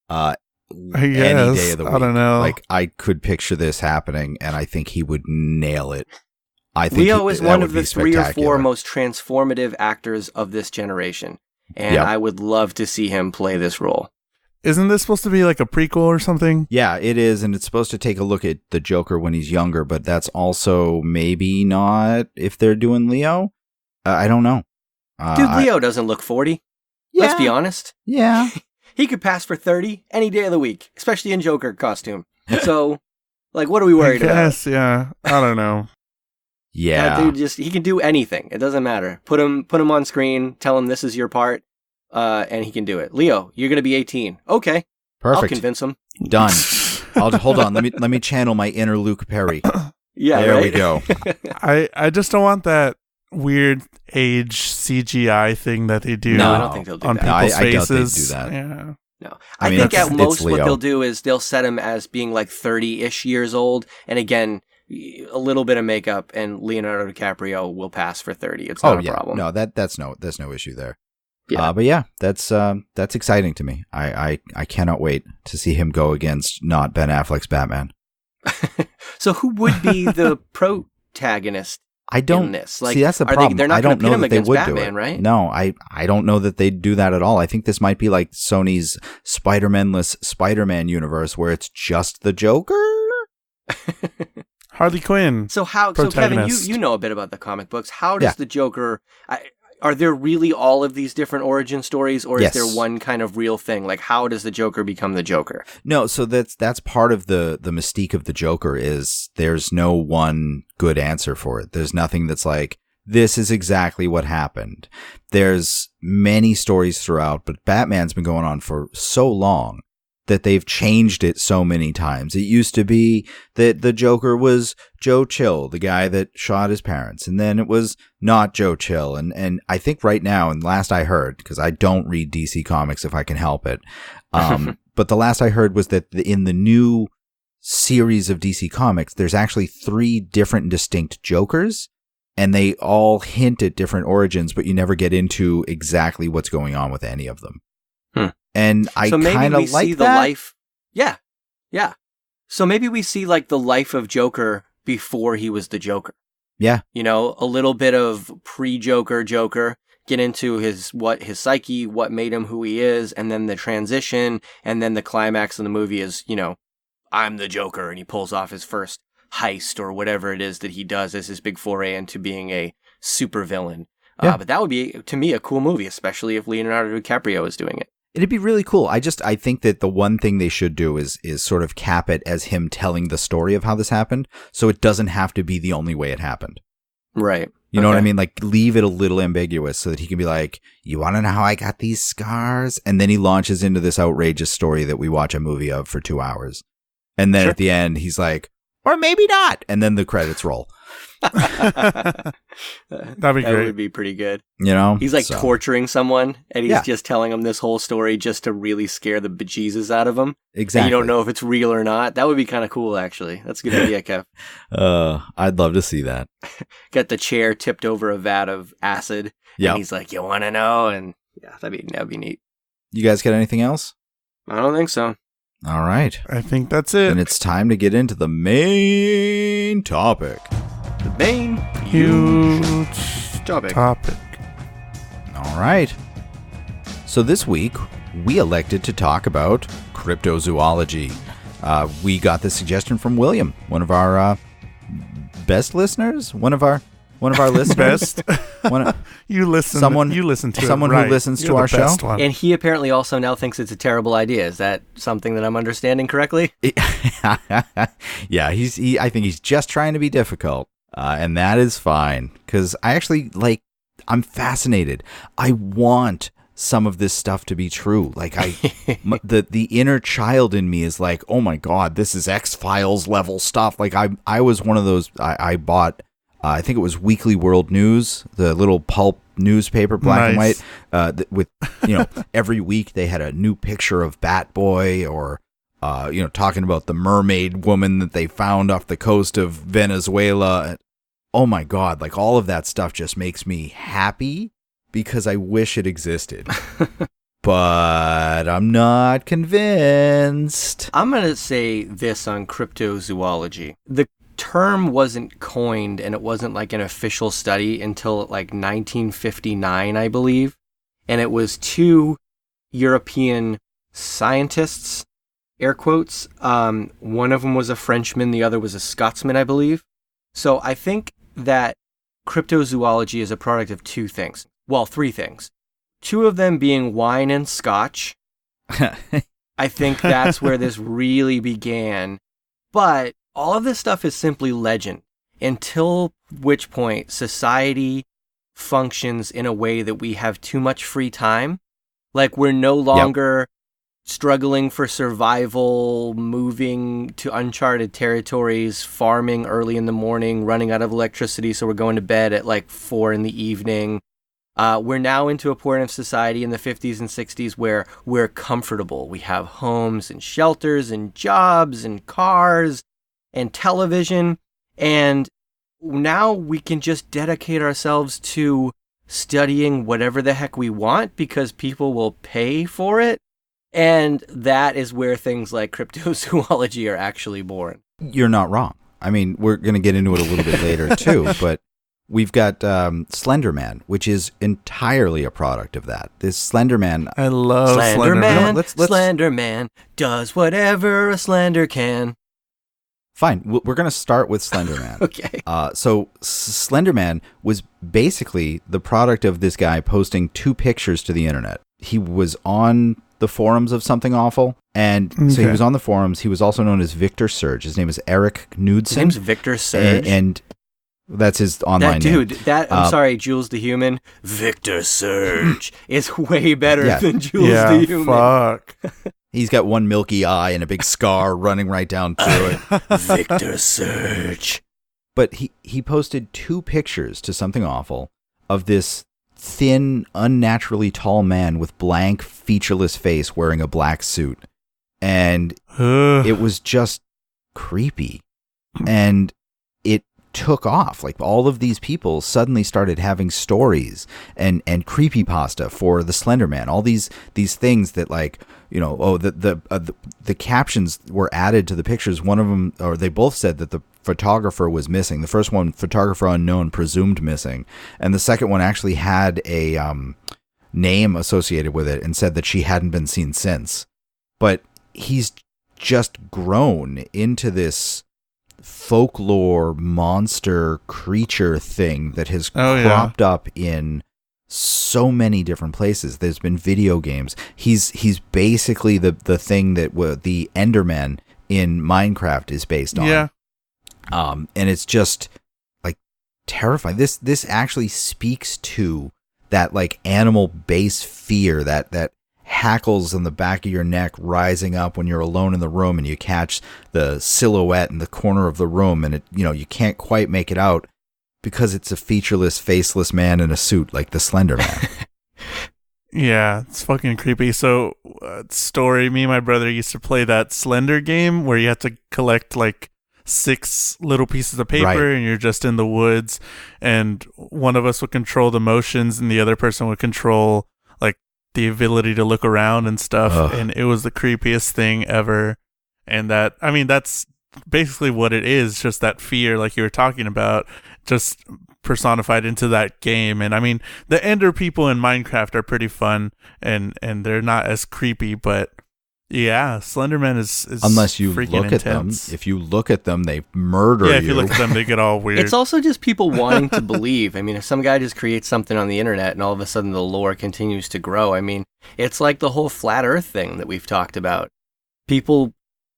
Any day of the week. I don't know. Like, I could picture this happening, and I think he would nail it. I think Leo is one of the 3 or 4 most transformative actors of this generation, and I would love to see him play this role. Isn't this supposed to be like a prequel or something? Yeah, it is, and it's supposed to take a look at the Joker when he's younger, but that's also maybe not if they're doing Leo. I don't know. Dude, Leo doesn't look 40. Let's be honest. Yeah. He could pass for 30 any day of the week, especially in Joker costume. So, like, what are we worried about? Yes, yeah. I don't know. Yeah. That dude he can do anything. It doesn't matter. Put him on screen, tell him this is your part, and he can do it. Leo, you're going to be 18. Okay. Perfect. I'll convince him. Done. Hold on. Let me channel my inner Luke Perry. Yeah, there right? we go. I just don't want that weird age CGI thing that they do. No, I don't think they'll do on that. people's I doubt faces. they'd do that. Yeah. No. I I mean, think it's at most what Leo. they'll do is they'll set him as being like 30-ish years old. And again, a little bit of makeup and Leonardo DiCaprio will pass for 30. It's not a problem. No, there's no issue there. Yeah. But yeah, that's exciting to me. I cannot wait to see him go against not Ben Affleck's Batman. So who would be the protagonist I don't in this? Like, see. That's the problem. They're not I going don't to pit know him that they against would Batman, do it. right? No, I don't know that they'd do that at all. I think this might be like Sony's Spider-Man-less Spider-Man universe, where it's just the Joker. Harley Quinn. So Kevin, you know a bit about the comic books. How does the Joker? Are there really all of these different origin stories, or Yes. is there one kind of real thing? Like, how does the Joker become the Joker? No, so that's part of the mystique of the Joker is there's no one good answer for it. There's nothing that's like, this is exactly what happened. There's many stories throughout, but Batman's been going on for so long that they've changed it so many times. It used to be that the Joker was Joe Chill, the guy that shot his parents, and then it was not Joe Chill. And I think right now, and last I heard, because I don't read DC Comics if I can help it, but the last I heard was that in the new series of DC Comics, there's actually 3 different distinct Jokers, and they all hint at different origins, but you never get into exactly what's going on with any of them. And I kind of like that. Life. Yeah. Yeah. So maybe we see like the life of Joker before he was the Joker. Yeah. You know, a little bit of pre-Joker Joker, get into his psyche, what made him who he is, and then the transition, and then the climax of the movie is, you know, I'm the Joker, and he pulls off his first heist or whatever it is that he does as his big foray into being a supervillain. Yeah. But that would be, to me, a cool movie, especially if Leonardo DiCaprio is doing it. It'd be really cool. I think that the one thing they should do is sort of cap it as him telling the story of how this happened, so it doesn't have to be the only way it happened. Right. You know what I mean? Like, leave it a little ambiguous so that he can be like, you want to know how I got these scars? And then he launches into this outrageous story that we watch a movie of for 2 hours. And then at the end, he's like, or maybe not. And then the credits roll. That'd be great. That would be pretty good. You know? He's like torturing someone, and he's Yeah. just telling them this whole story just to really scare the bejesus out of them. Exactly. And you don't know if it's real or not. That would be kind of cool, actually. That's a good idea, Kev. I'd love to see that. Got the chair tipped over a vat of acid. Yeah. And he's like, you want to know? And yeah, that'd be neat. You guys got anything else? I don't think so. All right. I think that's it. And it's time to get into the main topic. The main Huge topic. All right. So this week, we elected to talk about cryptozoology. We got this suggestion from William, one of our best listeners, one of our listeners. Best. You listen to someone it, who listens You're to our the best show. one. And he apparently also now thinks it's a terrible idea. Is that something that I'm understanding correctly? Yeah, I think he's just trying to be difficult, and that is fine. Because I actually I'm fascinated. I want some of this stuff to be true. Like the inner child in me is like, oh my god, this is X-Files level stuff. Like I was one of those. I bought. I think it was Weekly World News, the little pulp newspaper, black and white, with, every week they had a new picture of Batboy or, talking about the mermaid woman that they found off the coast of Venezuela. Oh my God, like all of that stuff just makes me happy because I wish it existed. But I'm not convinced. I'm going to say this on cryptozoology. The term wasn't coined and it wasn't like an official study until like 1959, I believe. And it was 2 European scientists, air quotes. One of them was a Frenchman, the other was a Scotsman, I believe. So I think that cryptozoology is a product of 2 things. Well, 3 things. two of them being wine and scotch. I think that's where this really began. But all of this stuff is simply legend, until which point society functions in a way that we have too much free time. Like, we're no longer struggling for survival, moving to uncharted territories, farming early in the morning, running out of electricity, so we're going to bed at like 4 p.m. We're now into a point of society in the 50s and 60s where we're comfortable. We have homes and shelters and jobs and cars and television. And now we can just dedicate ourselves to studying whatever the heck we want because people will pay for it. And that is where things like cryptozoology are actually born. You're not wrong. I mean, we're going to get into it a little bit later too, but we've got Slender Man, which is entirely a product of that. This Slender Man. I love Slender Man. Let's Slender Man does whatever a slender can. Fine. We're going to start with Slender Man. Okay. So Slender Man was basically the product of this guy posting 2 pictures to the internet. He was on the forums of Something Awful, and so he was on the forums. He was also known as Victor Surge. His name is Eric Knudsen. His name's Victor Surge. And that's his online name. I'm sorry, Jules the Human. Victor Surge is way better than Jules the Human. Fuck. He's got one milky eye and a big scar running right down through it. Victor Surge. But he posted 2 pictures to Something Awful of this thin, unnaturally tall man with blank, featureless face wearing a black suit. And it was just creepy. And it took off. Like, all of these people suddenly started having stories and creepypasta for the Slender Man. All these things that, like, you know, the captions were added to the pictures. One of them, or they both said that the photographer was missing. The first one, photographer unknown, presumed missing. And the second one actually had a name associated with it and said that she hadn't been seen since. But he's just grown into this folklore monster creature thing that has cropped up in so many different places. There's been video games. He's basically the thing that the Enderman in Minecraft is based on. Yeah. And it's just like terrifying. This actually speaks to that like animal base fear that hackles in the back of your neck rising up when you're alone in the room and you catch the silhouette in the corner of the room and it, you know, you can't quite make it out because it's a featureless, faceless man in a suit like the Slender Man. Yeah, it's fucking creepy. So, story, me and my brother used to play that Slender game where you have to collect like 6 little pieces of paper and you're just in the woods, and one of us would control the motions and the other person would control like the ability to look around and stuff. And it was the creepiest thing ever. And that, I mean, that's basically what it is, just that fear like you were talking about, just personified into that game. And I mean, the Ender people in Minecraft are pretty fun and they're not as creepy, but yeah, Slenderman is unless you freaking look intense. at them. If you look at them, they murder you. Yeah, if you look at them, they get all weird. It's also just people wanting to believe. I mean, if some guy just creates something on the internet and all of a sudden the lore continues to grow, I mean, it's like the whole flat earth thing that we've talked about. People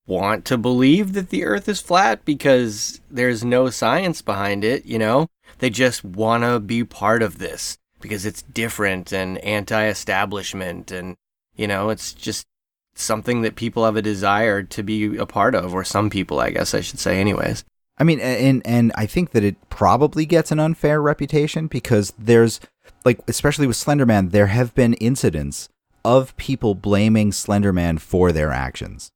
want to believe that the earth is flat because there's no science behind it, you know? They just want to be part of this because it's different and anti-establishment and, you know, it's just something that people have a desire to be a part of, or some people, I guess I should say anyways. I mean, and I think that it probably gets an unfair reputation because there's, like, especially with Slenderman, there have been incidents of people blaming Slenderman for their actions.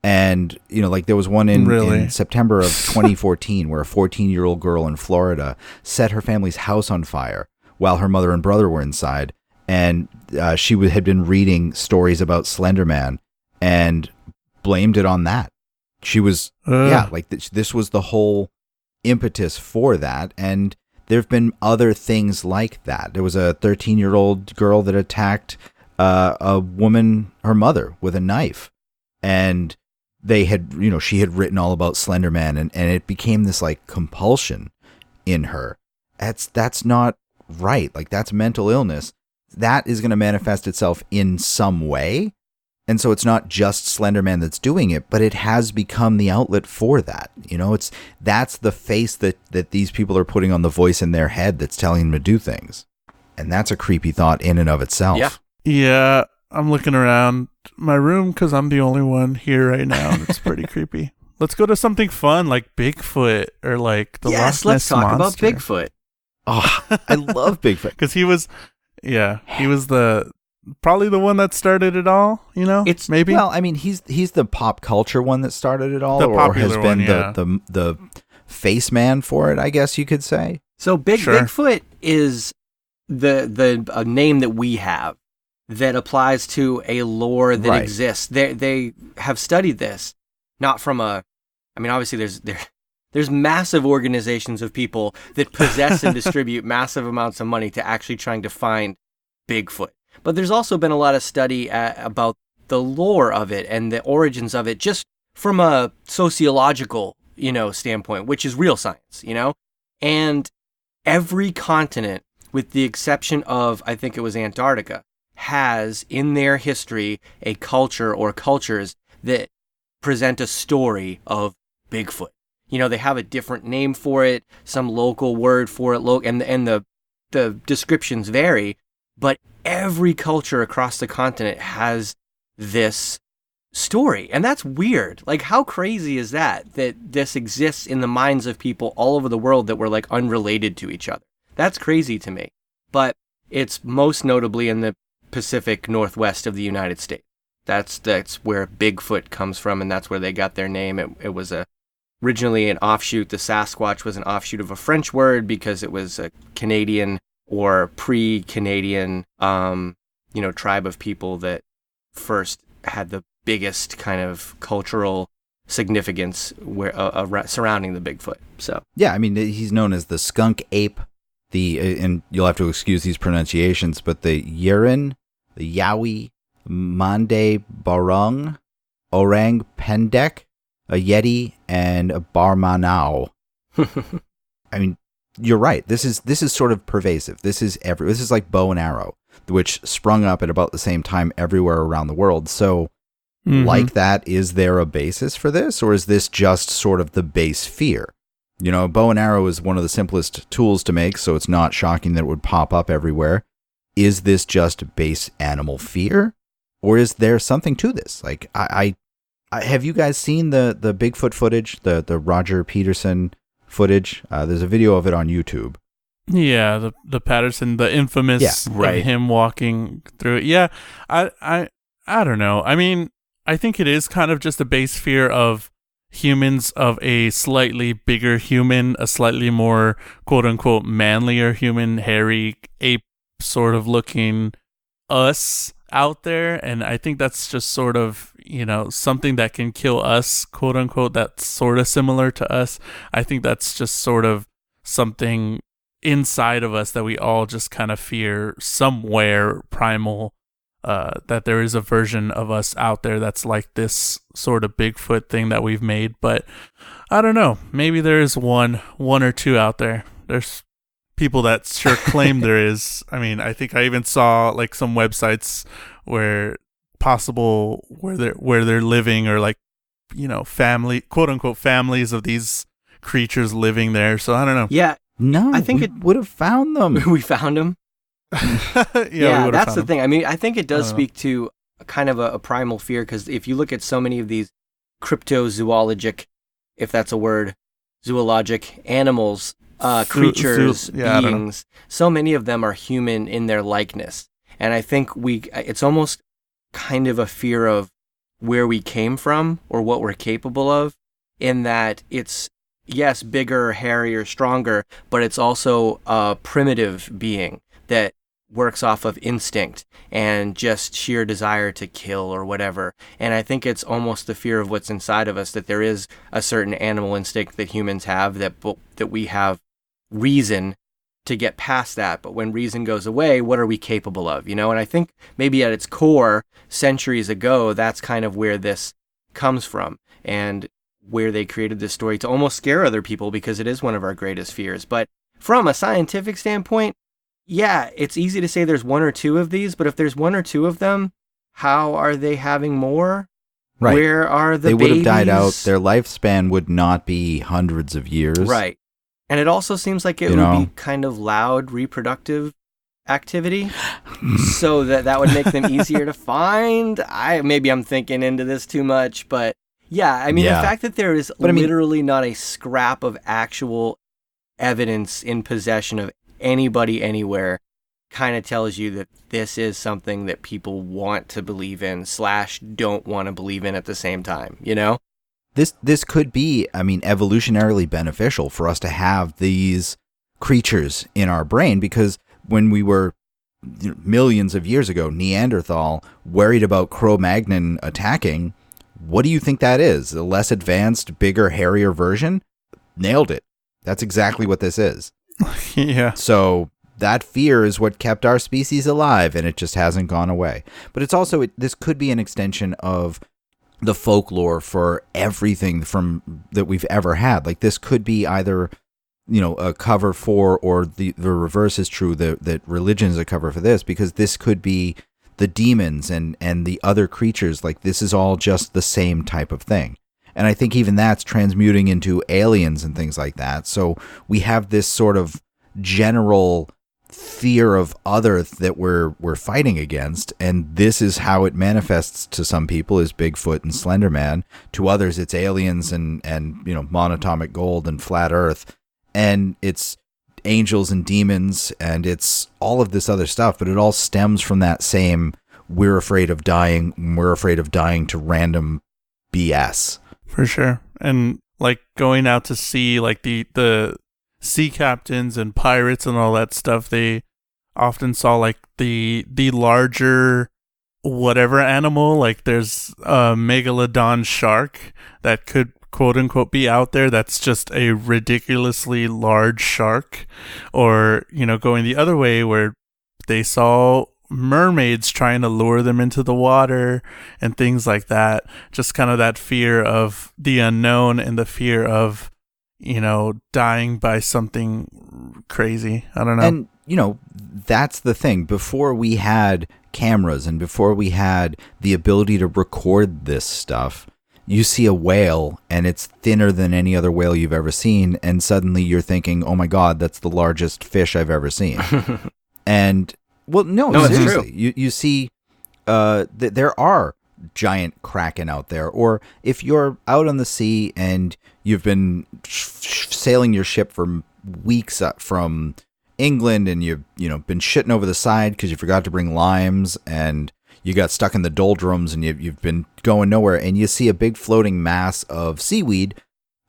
And, you know, like there was one in September of 2014 where a 14-year-old girl in Florida set her family's house on fire while her mother and brother were inside. And she had been reading stories about Slenderman and blamed it on that. She was, this was the whole impetus for that. And there have been other things like that. There was a 13-year-old girl that attacked a woman, her mother, with a knife. And they had, you know, she had written all about Slenderman and it became this like compulsion in her. That's not right. Like, that's mental illness. that is going to manifest itself in some way. And so it's not just Slender Man that's doing it, but it has become the outlet for that. That's the face that these people are putting on the voice in their head that's telling them to do things. And that's a creepy thought in and of itself. Yeah. Yeah, I'm looking around my room because I'm the only one here right now. And it's pretty creepy. Let's go to something fun like Bigfoot or like the Loch Ness Monster. Let's talk about Bigfoot. Oh, I love Bigfoot. Because he was probably the one that started it all, maybe. Well, I mean, he's the pop culture one that started it all, the or has popular been one, the face man for it, I guess you could say. So Bigfoot is the name that we have that applies to a lore that exists. They have studied this, not from obviously there's massive organizations of people that possess and distribute massive amounts of money to actually trying to find Bigfoot. But there's also been a lot of study about the lore of it and the origins of it, just from a sociological, standpoint, which is real science, And every continent, with the exception of, I think it was Antarctica, has in their history a culture or cultures that present a story of Bigfoot. They have a different name for it, some local word for it, and the descriptions vary, but every culture across the continent has this story. And that's weird. Like, how crazy is that this exists in the minds of people all over the world that were like unrelated to each other? That's crazy to me. But it's most notably in the Pacific Northwest of the United States. That's where Bigfoot comes from, and that's where they got their name. It was originally an offshoot. The Sasquatch was an offshoot of a French word because it was a Canadian or pre-Canadian, tribe of people that first had the biggest kind of cultural significance surrounding the Bigfoot. So yeah, I mean, he's known as the skunk ape, and you'll have to excuse these pronunciations, but the Yeren, the Yowie, Mande Barung, Orang Pendek, a Yeti, and a Barmanao. I mean, you're right. This is sort of pervasive. This is like bow and arrow, which sprung up at about the same time everywhere around the world. So, like that, is there a basis for this, or is this just sort of the base fear? Bow and arrow is one of the simplest tools to make, so it's not shocking that it would pop up everywhere. Is this just base animal fear, or is there something to this? Like, I have you guys seen the Bigfoot footage, the Roger Peterson footage? There's a video of it on YouTube. Yeah, the Patterson, the infamous of him walking through it. Yeah, I don't know. I mean, I think it is kind of just a base fear of humans, of a slightly bigger human, a slightly more quote unquote manlier human, hairy ape sort of looking us out there. And I think that's just sort of, something that can kill us, quote unquote, that's sort of similar to us. I think that's just sort of something inside of us that we all just kind of fear somewhere primal, that there is a version of us out there that's like this sort of Bigfoot thing that we've made. But I don't know, maybe there is one or two out there. There's people that sure claim there is. I mean, I think I even saw like some websites where they're living, or like, family, quote unquote, families of these creatures living there. So I don't know. Yeah. No, I think it would have found them. We found them. Yeah, that's the thing. I mean, I think it does speak to kind of a primal fear, because if you look at so many of these cryptozoologic, if that's a word, zoologic animals, creatures, beings, so many of them are human in their likeness. And I think it's almost kind of a fear of where we came from or what we're capable of, in that it's, yes, bigger, hairier, stronger, but it's also a primitive being that works off of instinct and just sheer desire to kill or whatever. And I think it's almost the fear of what's inside of us, that there is a certain animal instinct that humans have, that we have reason to get past that. But when reason goes away, what are we capable of? And I think maybe at its core, centuries ago, that's kind of where this comes from, and where they created this story to almost scare other people, because it is one of our greatest fears. But from a scientific standpoint, yeah, it's easy to say there's one or two of these, but if there's one or two of them, how are they having more? Right. Where are the They would have died out. babies? Their lifespan would not be hundreds of years. Right. And it also seems like it would be kind of loud reproductive activity, so that would make them easier to find. Maybe I'm thinking into this too much, but yeah, I mean, the fact that there is literally not a scrap of actual evidence in possession of anybody anywhere kind of tells you that this is something that people want to believe in / don't want to believe in at the same time, you know? This could be, I mean, evolutionarily beneficial for us to have these creatures in our brain, because when we were millions of years ago, Neanderthal, worried about Cro-Magnon attacking, what do you think that is? A less advanced, bigger, hairier version? Nailed it. That's exactly what this is. Yeah. So that fear is what kept our species alive, and it just hasn't gone away. But it's also, this could be an extension of the folklore for everything from that we've ever had. Like, this could be either, you know, a cover for, or the reverse is true, that religion is a cover for this, because this could be the demons and the other creatures. Like, this is all just the same type of thing. And I think even that's transmuting into aliens and things like that. So we have this sort of general fear of other that we're fighting against, and this is how it manifests to some people is Bigfoot and Slender Man. To others, it's aliens and you know, monatomic gold and flat Earth, and it's angels and demons, and it's all of this other stuff. But it all stems from that same: we're afraid of dying. We're afraid of dying to random BS. For sure. And like going out to sea, like the sea captains and pirates and all that stuff, they often saw like the larger whatever animal. Like there's a megalodon shark that could quote unquote be out there that's just a ridiculously large shark. Or, you know, going the other way where they saw mermaids trying to lure them into the water and things like that. Just kind of that fear of the unknown and the fear of, you know, dying by something crazy. I don't know. And, you know, that's the thing. Before we had cameras and before we had the ability to record this stuff, you see a whale and it's thinner than any other whale you've ever seen, and suddenly you're thinking, oh my God, that's the largest fish I've ever seen. And, well, no, seriously. You see there are giant kraken out there. Or if you're out on the sea and you've been sailing your ship for weeks up from England, and you've been shitting over the side because you forgot to bring limes, and you got stuck in the doldrums, and you've been going nowhere, and you see a big floating mass of seaweed.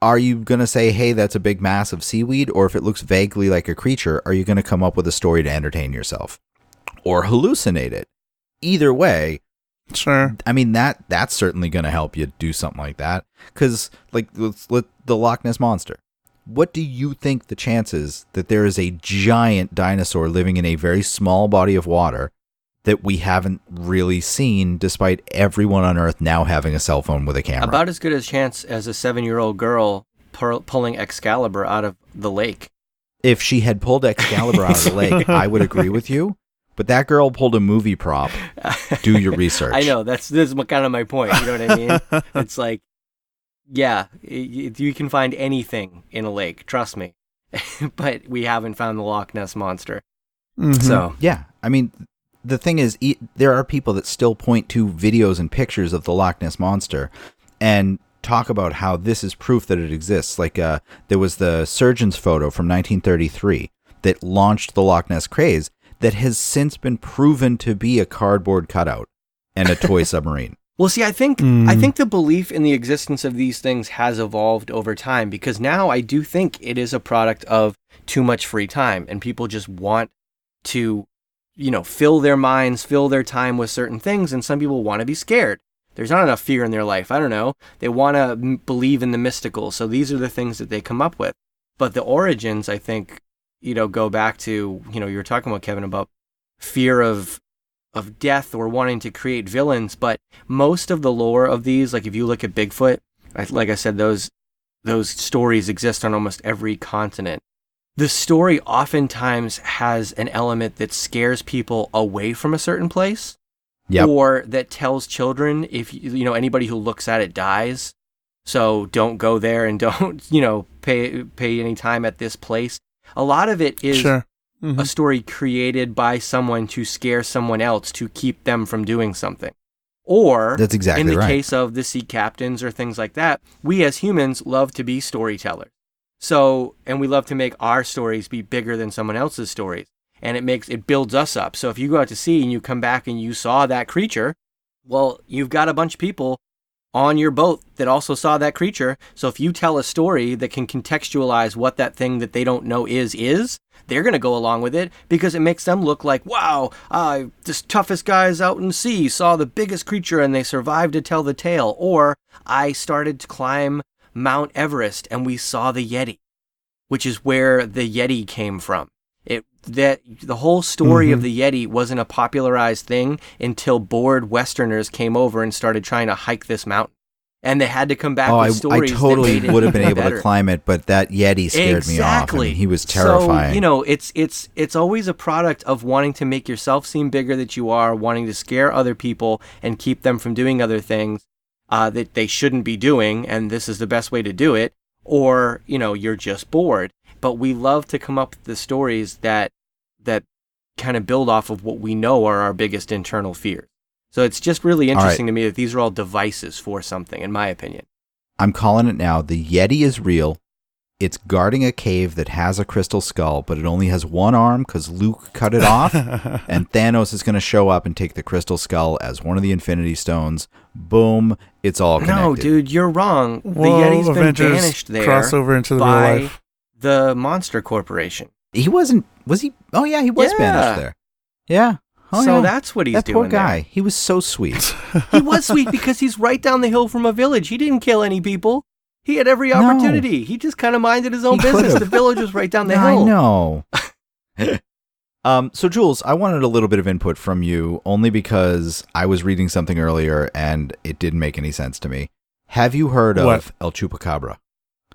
Are you going to say, hey, that's a big mass of seaweed? Or if it looks vaguely like a creature, are you going to come up with a story to entertain yourself or hallucinate it? Either way, sure. I mean, that's certainly going to help you do something like that. Because, like, the Loch Ness Monster. What do you think the chances that there is a giant dinosaur living in a very small body of water that we haven't really seen, despite everyone on Earth now having a cell phone with a camera? About as good a chance as a 7-year-old girl pulling Excalibur out of the lake. If she had pulled Excalibur out of the lake, I would agree with you. But that girl pulled a movie prop. Do your research. I know. This is kind of my point. You know what I mean? It's like, yeah, you can find anything in a lake. Trust me. But we haven't found the Loch Ness Monster. Mm-hmm. So yeah, I mean, the thing is, there are people that still point to videos and pictures of the Loch Ness Monster and talk about how this is proof that it exists. Like there was the surgeon's photo from 1933 that launched the Loch Ness craze, that has since been proven to be a cardboard cutout and a toy submarine. Well, see, I think the belief in the existence of these things has evolved over time, because now I do think it is a product of too much free time, and people just want to, fill their minds, fill their time with certain things, and some people want to be scared. There's not enough fear in their life. I don't know. They want to believe in the mystical, so these are the things that they come up with. But the origins, I think, go back to, you were talking about, Kevin, about fear of death or wanting to create villains. But most of the lore of these, like if you look at Bigfoot, like I said, those stories exist on almost every continent. the story oftentimes has an element that scares people away from a certain place. Yep. Or that tells children, if anybody who looks at it dies, so don't go there and don't pay any time at this place. A lot of it is a story created by someone to scare someone else to keep them from doing something. Or that's exactly in the right. case of the sea captains or things like that, we as humans love to be storytellers. So, and we love to make our stories be bigger than someone else's stories. And it builds us up. So if you go out to sea and you come back and you saw that creature, well, you've got a bunch of people on your boat that also saw that creature. So if you tell a story that can contextualize what that thing that they don't know is, they're going to go along with it because it makes them look like, wow, this toughest guys out in the sea saw the biggest creature and they survived to tell the tale. Or I started to climb Mount Everest and we saw the Yeti, which is where the Yeti came from. That the whole story of the Yeti wasn't a popularized thing until bored Westerners came over and started trying to hike this mountain. And they had to come back with stories. I totally that made would have been able better. to climb it, but that Yeti scared me off. I mean, he was terrifying. So, it's always a product of wanting to make yourself seem bigger than you are, wanting to scare other people and keep them from doing other things that they shouldn't be doing, and this is the best way to do it. Or, you're just bored. But we love to come up with the stories that kind of build off of what we know are our biggest internal fears. So it's just really interesting to me that these are all devices for something, in my opinion. I'm calling it now. The Yeti is real. It's guarding a cave that has a crystal skull, but it only has one arm because Luke cut it off. And Thanos is going to show up and take the crystal skull as one of the Infinity Stones. Boom. It's all connected. No, dude, you're wrong. Whoa, the Yeti's Avengers been banished there crossover into the real by life. the Monster Corporation. He wasn't, was he? Oh, yeah, he was banished there. Yeah. Oh, so yeah. that's what he's that doing. That poor guy. There. He was so sweet. He was sweet because he's right down the hill from a village. He didn't kill any people. He had every opportunity. No. He just kind of minded his own business. The village was right down the hill. I know. So, Jules, I wanted a little bit of input from you only because I was reading something earlier and it didn't make any sense to me. Have you heard of El Chupacabra?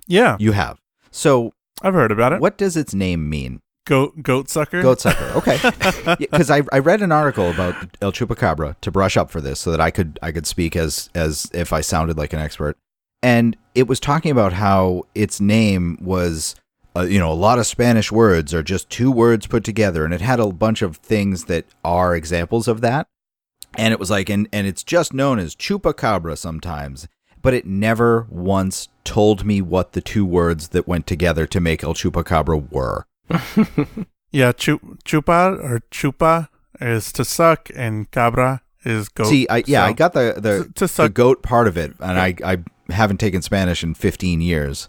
Yeah. You have. So I've heard about it. What does its name mean? Goat sucker? Goat sucker. Okay. Because I read an article about El Chupacabra to brush up for this so that I could speak as if I sounded like an expert. And it was talking about how its name was, a lot of Spanish words are just two words put together. And it had a bunch of things that are examples of that. And it was like, and it's just known as Chupacabra sometimes. But it never once told me what the two words that went together to make El Chupacabra were. Yeah, chupa or chupa is to suck, and cabra is goat. See, I got the goat part of it, and I haven't taken Spanish in 15 years.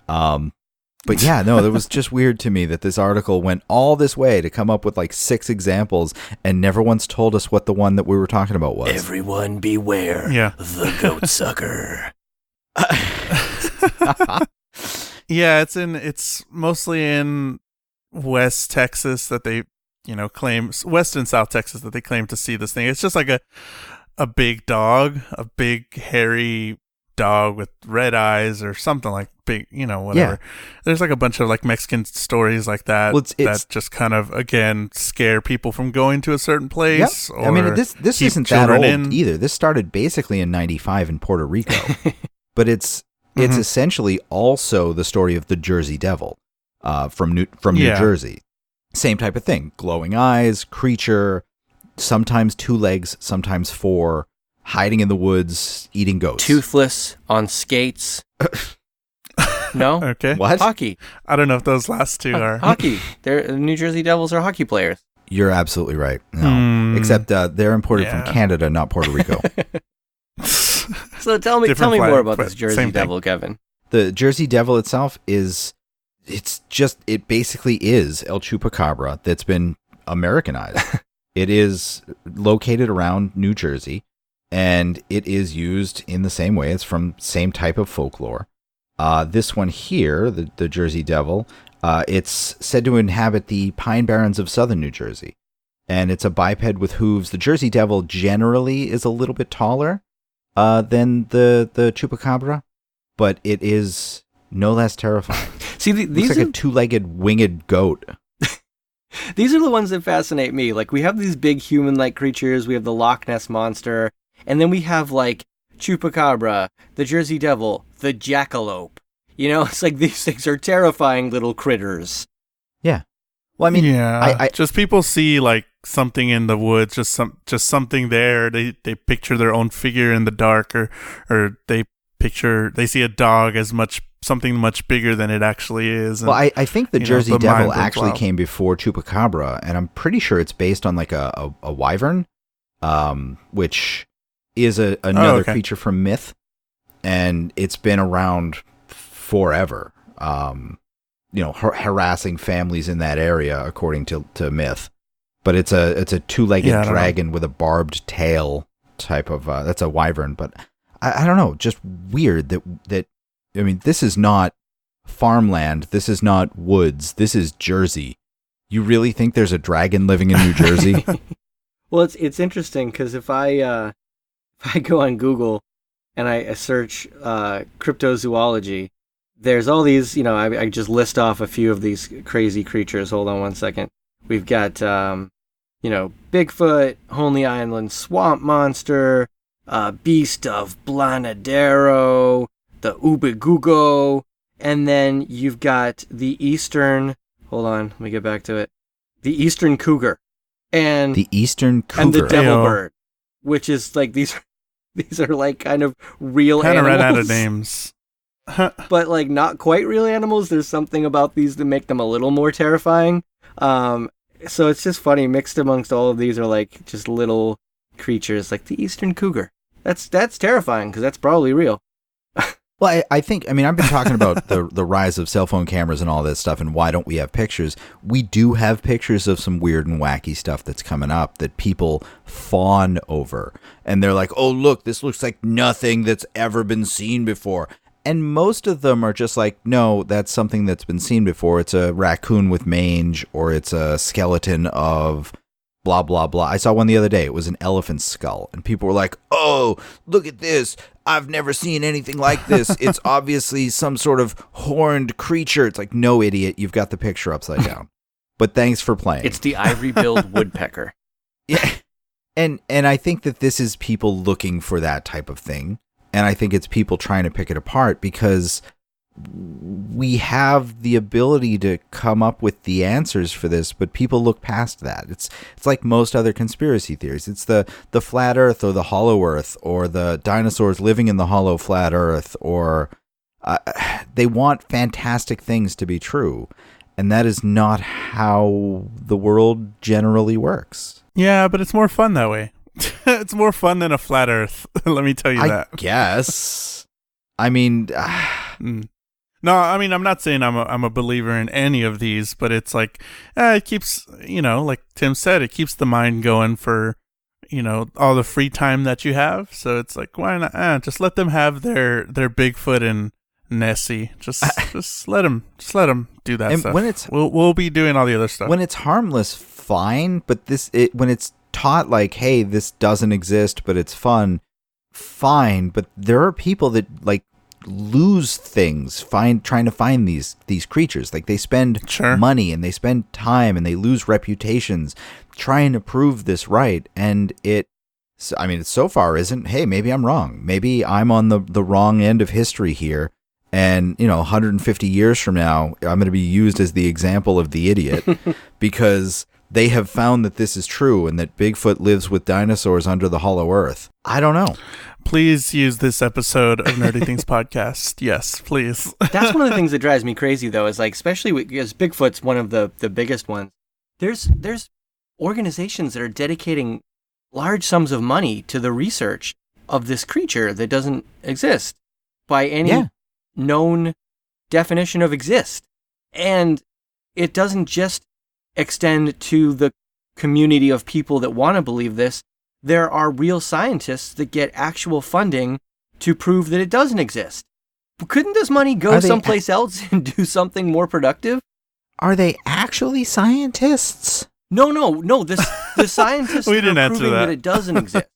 But yeah, no, it was just weird to me that this article went all this way to come up with like 6 examples and never once told us what the one that we were talking about was. Everyone beware the goat sucker. Yeah, it's mostly in West Texas that they, claim, West and South Texas that they claim to see this thing. It's just like a big dog, a big hairy dog with red eyes or something like big, whatever. Yeah. There's like a bunch of like Mexican stories like that that just kind of, again, scare people from going to a certain place. Yep. I mean, this isn't that old either. This started basically in 95 in Puerto Rico. But it's essentially also the story of the Jersey Devil from New Jersey. Same type of thing. Glowing eyes, creature, sometimes 2 legs, sometimes 4, hiding in the woods, eating goats. Toothless, on skates. No? Okay. What? Hockey. I don't know if those last 2 are. Hockey. The New Jersey Devils are hockey players. You're absolutely right. No. Except they're imported from Canada, not Puerto Rico. So tell me more about this Jersey Devil, Kevin. The Jersey Devil itself it basically is El Chupacabra that's been Americanized. It is located around New Jersey, and it is used in the same way. It's from same type of folklore. This one here, the Jersey Devil, it's said to inhabit the Pine Barrens of southern New Jersey, and it's a biped with hooves. The Jersey Devil generally is a little bit taller than the Chupacabra, but it is no less terrifying. See, these looks like are a two-legged winged goat. these are the ones that fascinate me. Like, we have these big human-like creatures. We have the Loch Ness Monster. And then we have, like, Chupacabra, the Jersey Devil, the Jackalope. You know, it's like these things are terrifying little critters. Yeah. Well, I mean, I just people see like something in the woods, just something there. They picture their own figure in the dark, or they see a dog as something much bigger than it actually is. And, well, I think the Jersey Devil actually wow. came before Chupacabra, and I'm pretty sure it's based on like a wyvern, which is another creature from myth, and it's been around forever. Harassing families in that area, according to myth. But it's a two-legged dragon with a barbed tail type of. That's a wyvern, but I don't know. Just weird that. I mean, this is not farmland. This is not woods. This is Jersey. You really think there's a dragon living in New Jersey? Well, it's interesting because if I go on Google and I search cryptozoology, there's all these, I just list off a few of these crazy creatures. Hold on one second. We've got, Bigfoot, Honey Island swamp monster, beast of Blanadero, the Ubigogo, and then you've got the eastern, hold on, let me get back to it, the eastern cougar. And the eastern cougar. And the devil bird, which is like, these are like kind of real animals. Kind of ran out of names. But like not quite real animals. There's something about these that make them a little more terrifying. So it's just funny. Mixed amongst all of these are like just little creatures, like the eastern cougar. That's terrifying because that's probably real. Well, I think, I've been talking about the rise of cell phone cameras and all that stuff, and why don't we have pictures? We do have pictures of some weird and wacky stuff that's coming up that people fawn over. And they're like, oh, look, this looks like nothing that's ever been seen before. And most of them are just like, no, that's something that's been seen before. It's a raccoon with mange, or it's a skeleton of blah, blah, blah. I saw one the other day. It was an elephant skull. And people were like, oh, look at this. I've never seen anything like this. It's obviously some sort of horned creature. It's like, no, idiot. You've got the picture upside down. But thanks for playing. It's the ivory-billed woodpecker. Yeah. And I think that this is people looking for that type of thing. And I think it's people trying to pick it apart because we have the ability to come up with the answers for this, but people look past that. It's like most other conspiracy theories. It's the flat earth or the hollow earth or the dinosaurs living in the hollow flat earth, or they want fantastic things to be true. And that is not how the world generally works. Yeah, but it's more fun that way. It's more fun than a flat earth. Let me tell you that. I guess. I mean, no, I'm not saying I'm a believer in any of these, but it's like it keeps, like Tim said, it keeps the mind going for, all the free time that you have. So it's like, why not? Just let them have their Bigfoot and Nessie. Just let them do that and stuff. When it's, we'll be doing all the other stuff. When it's harmless, fine. But when it's taught like, hey, this doesn't exist, but it's fun, fine. But there are people that like lose things trying to find these creatures. Like they spend money and they spend time and they lose reputations trying to prove this right. And it so far isn't, hey, maybe I'm wrong. Maybe I'm on the wrong end of history here. And, 150 years from now, I'm going to be used as the example of the idiot because they have found that this is true and that Bigfoot lives with dinosaurs under the hollow earth. I don't know. Please use this episode of Nerdy Things Podcast. Yes, please. That's one of the things that drives me crazy, though, is like, especially because Bigfoot's one of the biggest ones. There's organizations that are dedicating large sums of money to the research of this creature that doesn't exist by any known definition of exist. And it doesn't just extend to the community of people that want to believe this. There are real scientists that get actual funding to prove that it doesn't exist. But couldn't this money go someplace else and do something more productive? Are they actually scientists? No. The scientists We that didn't are answer proving that. that it doesn't exist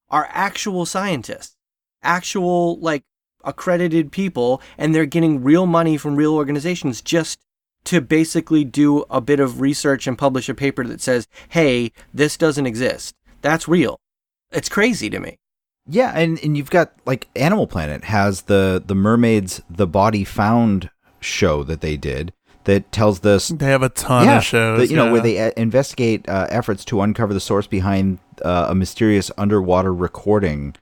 are actual scientists. Actual, like, accredited people, and they're getting real money from real organizations just to basically do a bit of research and publish a paper that says, hey, this doesn't exist. That's real. It's crazy to me. Yeah, and you've got, like, Animal Planet has the Mermaids The Body Found show that they did that tells this. They have a ton of shows. Where they investigate efforts to uncover the source behind a mysterious underwater recording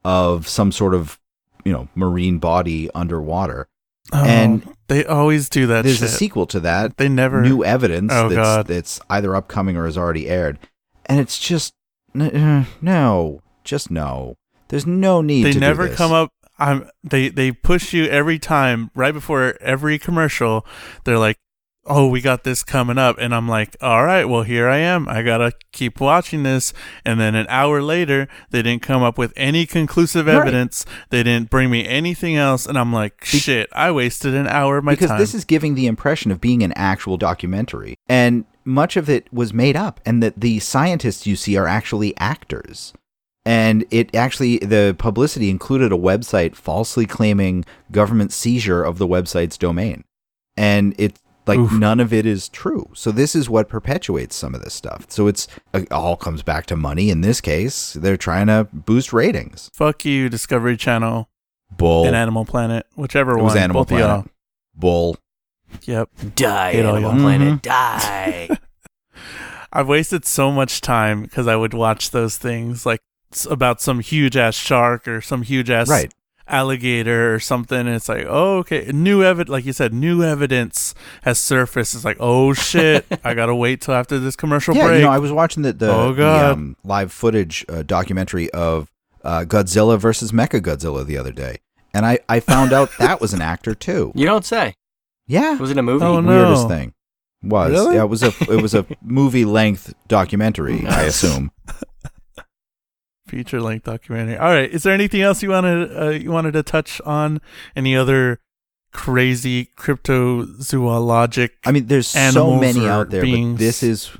of some sort of, marine body underwater. Oh, and they always do that. There's a sequel to that. They never. New evidence that's either upcoming or has already aired. And it's just, no. Just no. There's no need to do this. They never come up. They push you every time, right before every commercial. They're like, oh, we got this coming up. And I'm like, all right, well, here I am. I got to keep watching this. And then an hour later, they didn't come up with any conclusive evidence. Right. They didn't bring me anything else. And I'm like, shit, I wasted an hour of my time. Because this is giving the impression of being an actual documentary. And much of it was made up. And that the scientists you see are actually actors. And it actually, the publicity included a website falsely claiming government seizure of the website's domain. And it's like, none of it is true. So this is what perpetuates some of this stuff. So it all comes back to money. In this case, they're trying to boost ratings. Fuck you, Discovery Channel. Bull. And Animal Planet. Whichever one. It was Animal Planet. Bull. Yep. Die, Animal Planet. Die. I've wasted so much time because I would watch those things, like, about some huge ass shark or some huge ass alligator or something, and it's like, oh, okay, new evidence, like you said, new evidence has surfaced. It's like, oh shit, I gotta wait till after this commercial break. I was watching the live footage documentary of Godzilla versus Mechagodzilla the other day, and I found out that was an actor too. You don't say. Yeah, was it a movie? Oh, no. Weirdest thing was really? Yeah, it was a movie length documentary, I assume. Feature-length documentary. All right. Is there anything else you wanted to touch on? Any other crazy cryptozoologic? I mean, there's so many out there, but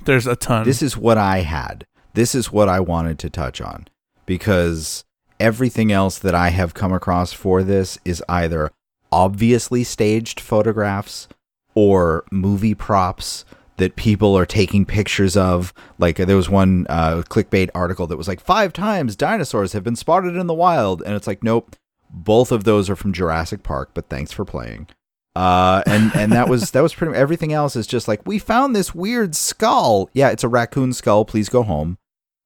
there's a ton. This is what I had. This is what I wanted to touch on, because everything else that I have come across for this is either obviously staged photographs or movie props that people are taking pictures of. Like, there was one clickbait article that was like, 5 times dinosaurs have been spotted in the wild. And it's like, nope, both of those are from Jurassic Park, but thanks for playing. And that was pretty, everything else is just like, we found this weird skull. Yeah, it's a raccoon skull. Please go home.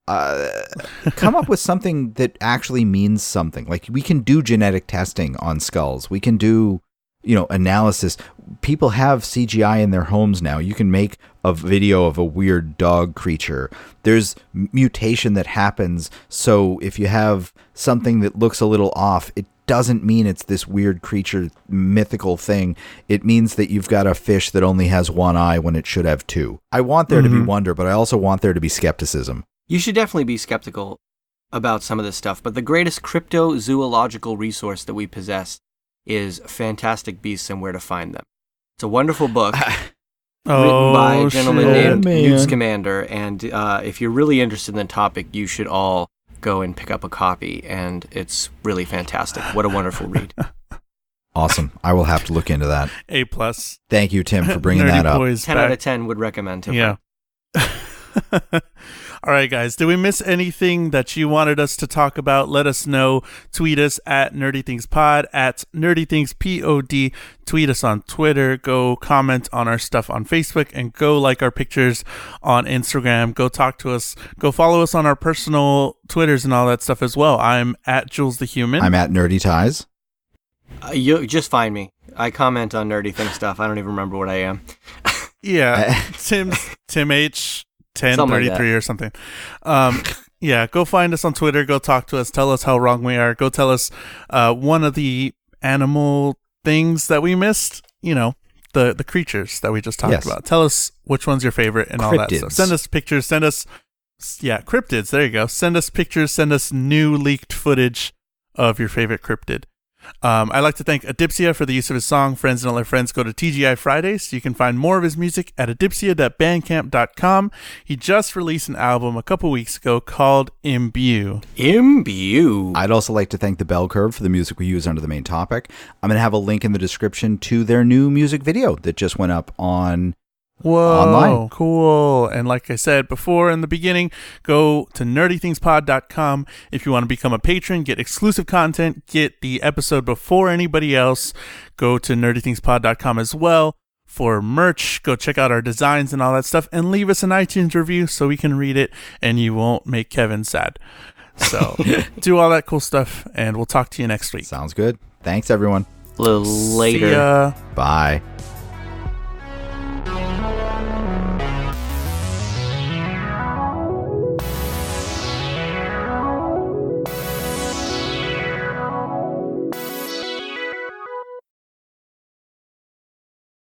Come up with something that actually means something. Like, we can do genetic testing on skulls. We can do, analysis. People have CGI in their homes now. You can make a video of a weird dog creature. There's mutation that happens. So if you have something that looks a little off, it doesn't mean it's this weird creature, mythical thing. It means that you've got a fish that only has one eye when it should have 2. I want there to be wonder, but I also want there to be skepticism. You should definitely be skeptical about some of this stuff, but the greatest cryptozoological resource that we possess is Fantastic Beasts and Where to Find Them. It's a wonderful book written by a gentleman named Newt Scamander, and if you're really interested in the topic, you should all go and pick up a copy, and it's really fantastic. What a wonderful read. Awesome. I will have to look into that. A+. Thank you, Tim, for bringing that up. 10 out of 10 would recommend him. Yeah. All right, guys. Did we miss anything that you wanted us to talk about? Let us know. Tweet us at NerdyThingsPod, at NerdyThingsPod. Tweet us on Twitter. Go comment on our stuff on Facebook, and go like our pictures on Instagram. Go talk to us. Go follow us on our personal Twitters and all that stuff as well. I'm at Jules the Human. I'm at Nerdy Ties. You just find me. I comment on nerdy thing stuff. I don't even remember what I am. Yeah, Tim H. 1033 or something. Yeah, go find us on Twitter. Go talk to us. Tell us how wrong we are. Go tell us one of the animal things that we missed. The creatures that we just talked about. Tell us which one's your favorite and all that stuff. Send us pictures. Send us, cryptids. There you go. Send us pictures. Send us new leaked footage of your favorite cryptid. I'd like to thank Adipsia for the use of his song Friends and All Their Friends Go to TGI Fridays. You can find more of his music at adipsia.bandcamp.com. He just released an album a couple weeks ago called Imbue. I'd also like to thank the Bell Curve for the music we use under the main topic. I'm going to have a link in the description to their new music video that just went up on online. Cool. And like I said before in the beginning, go to nerdythingspod.com if you want to become a patron, get exclusive content, get the episode before anybody else. Go to nerdythingspod.com as well for merch. Go check out our designs and all that stuff, and leave us an iTunes review so we can read it and you won't make Kevin sad. So do all that cool stuff, and we'll talk to you next week. Sounds good. Thanks, everyone. A little later. See ya. Bye.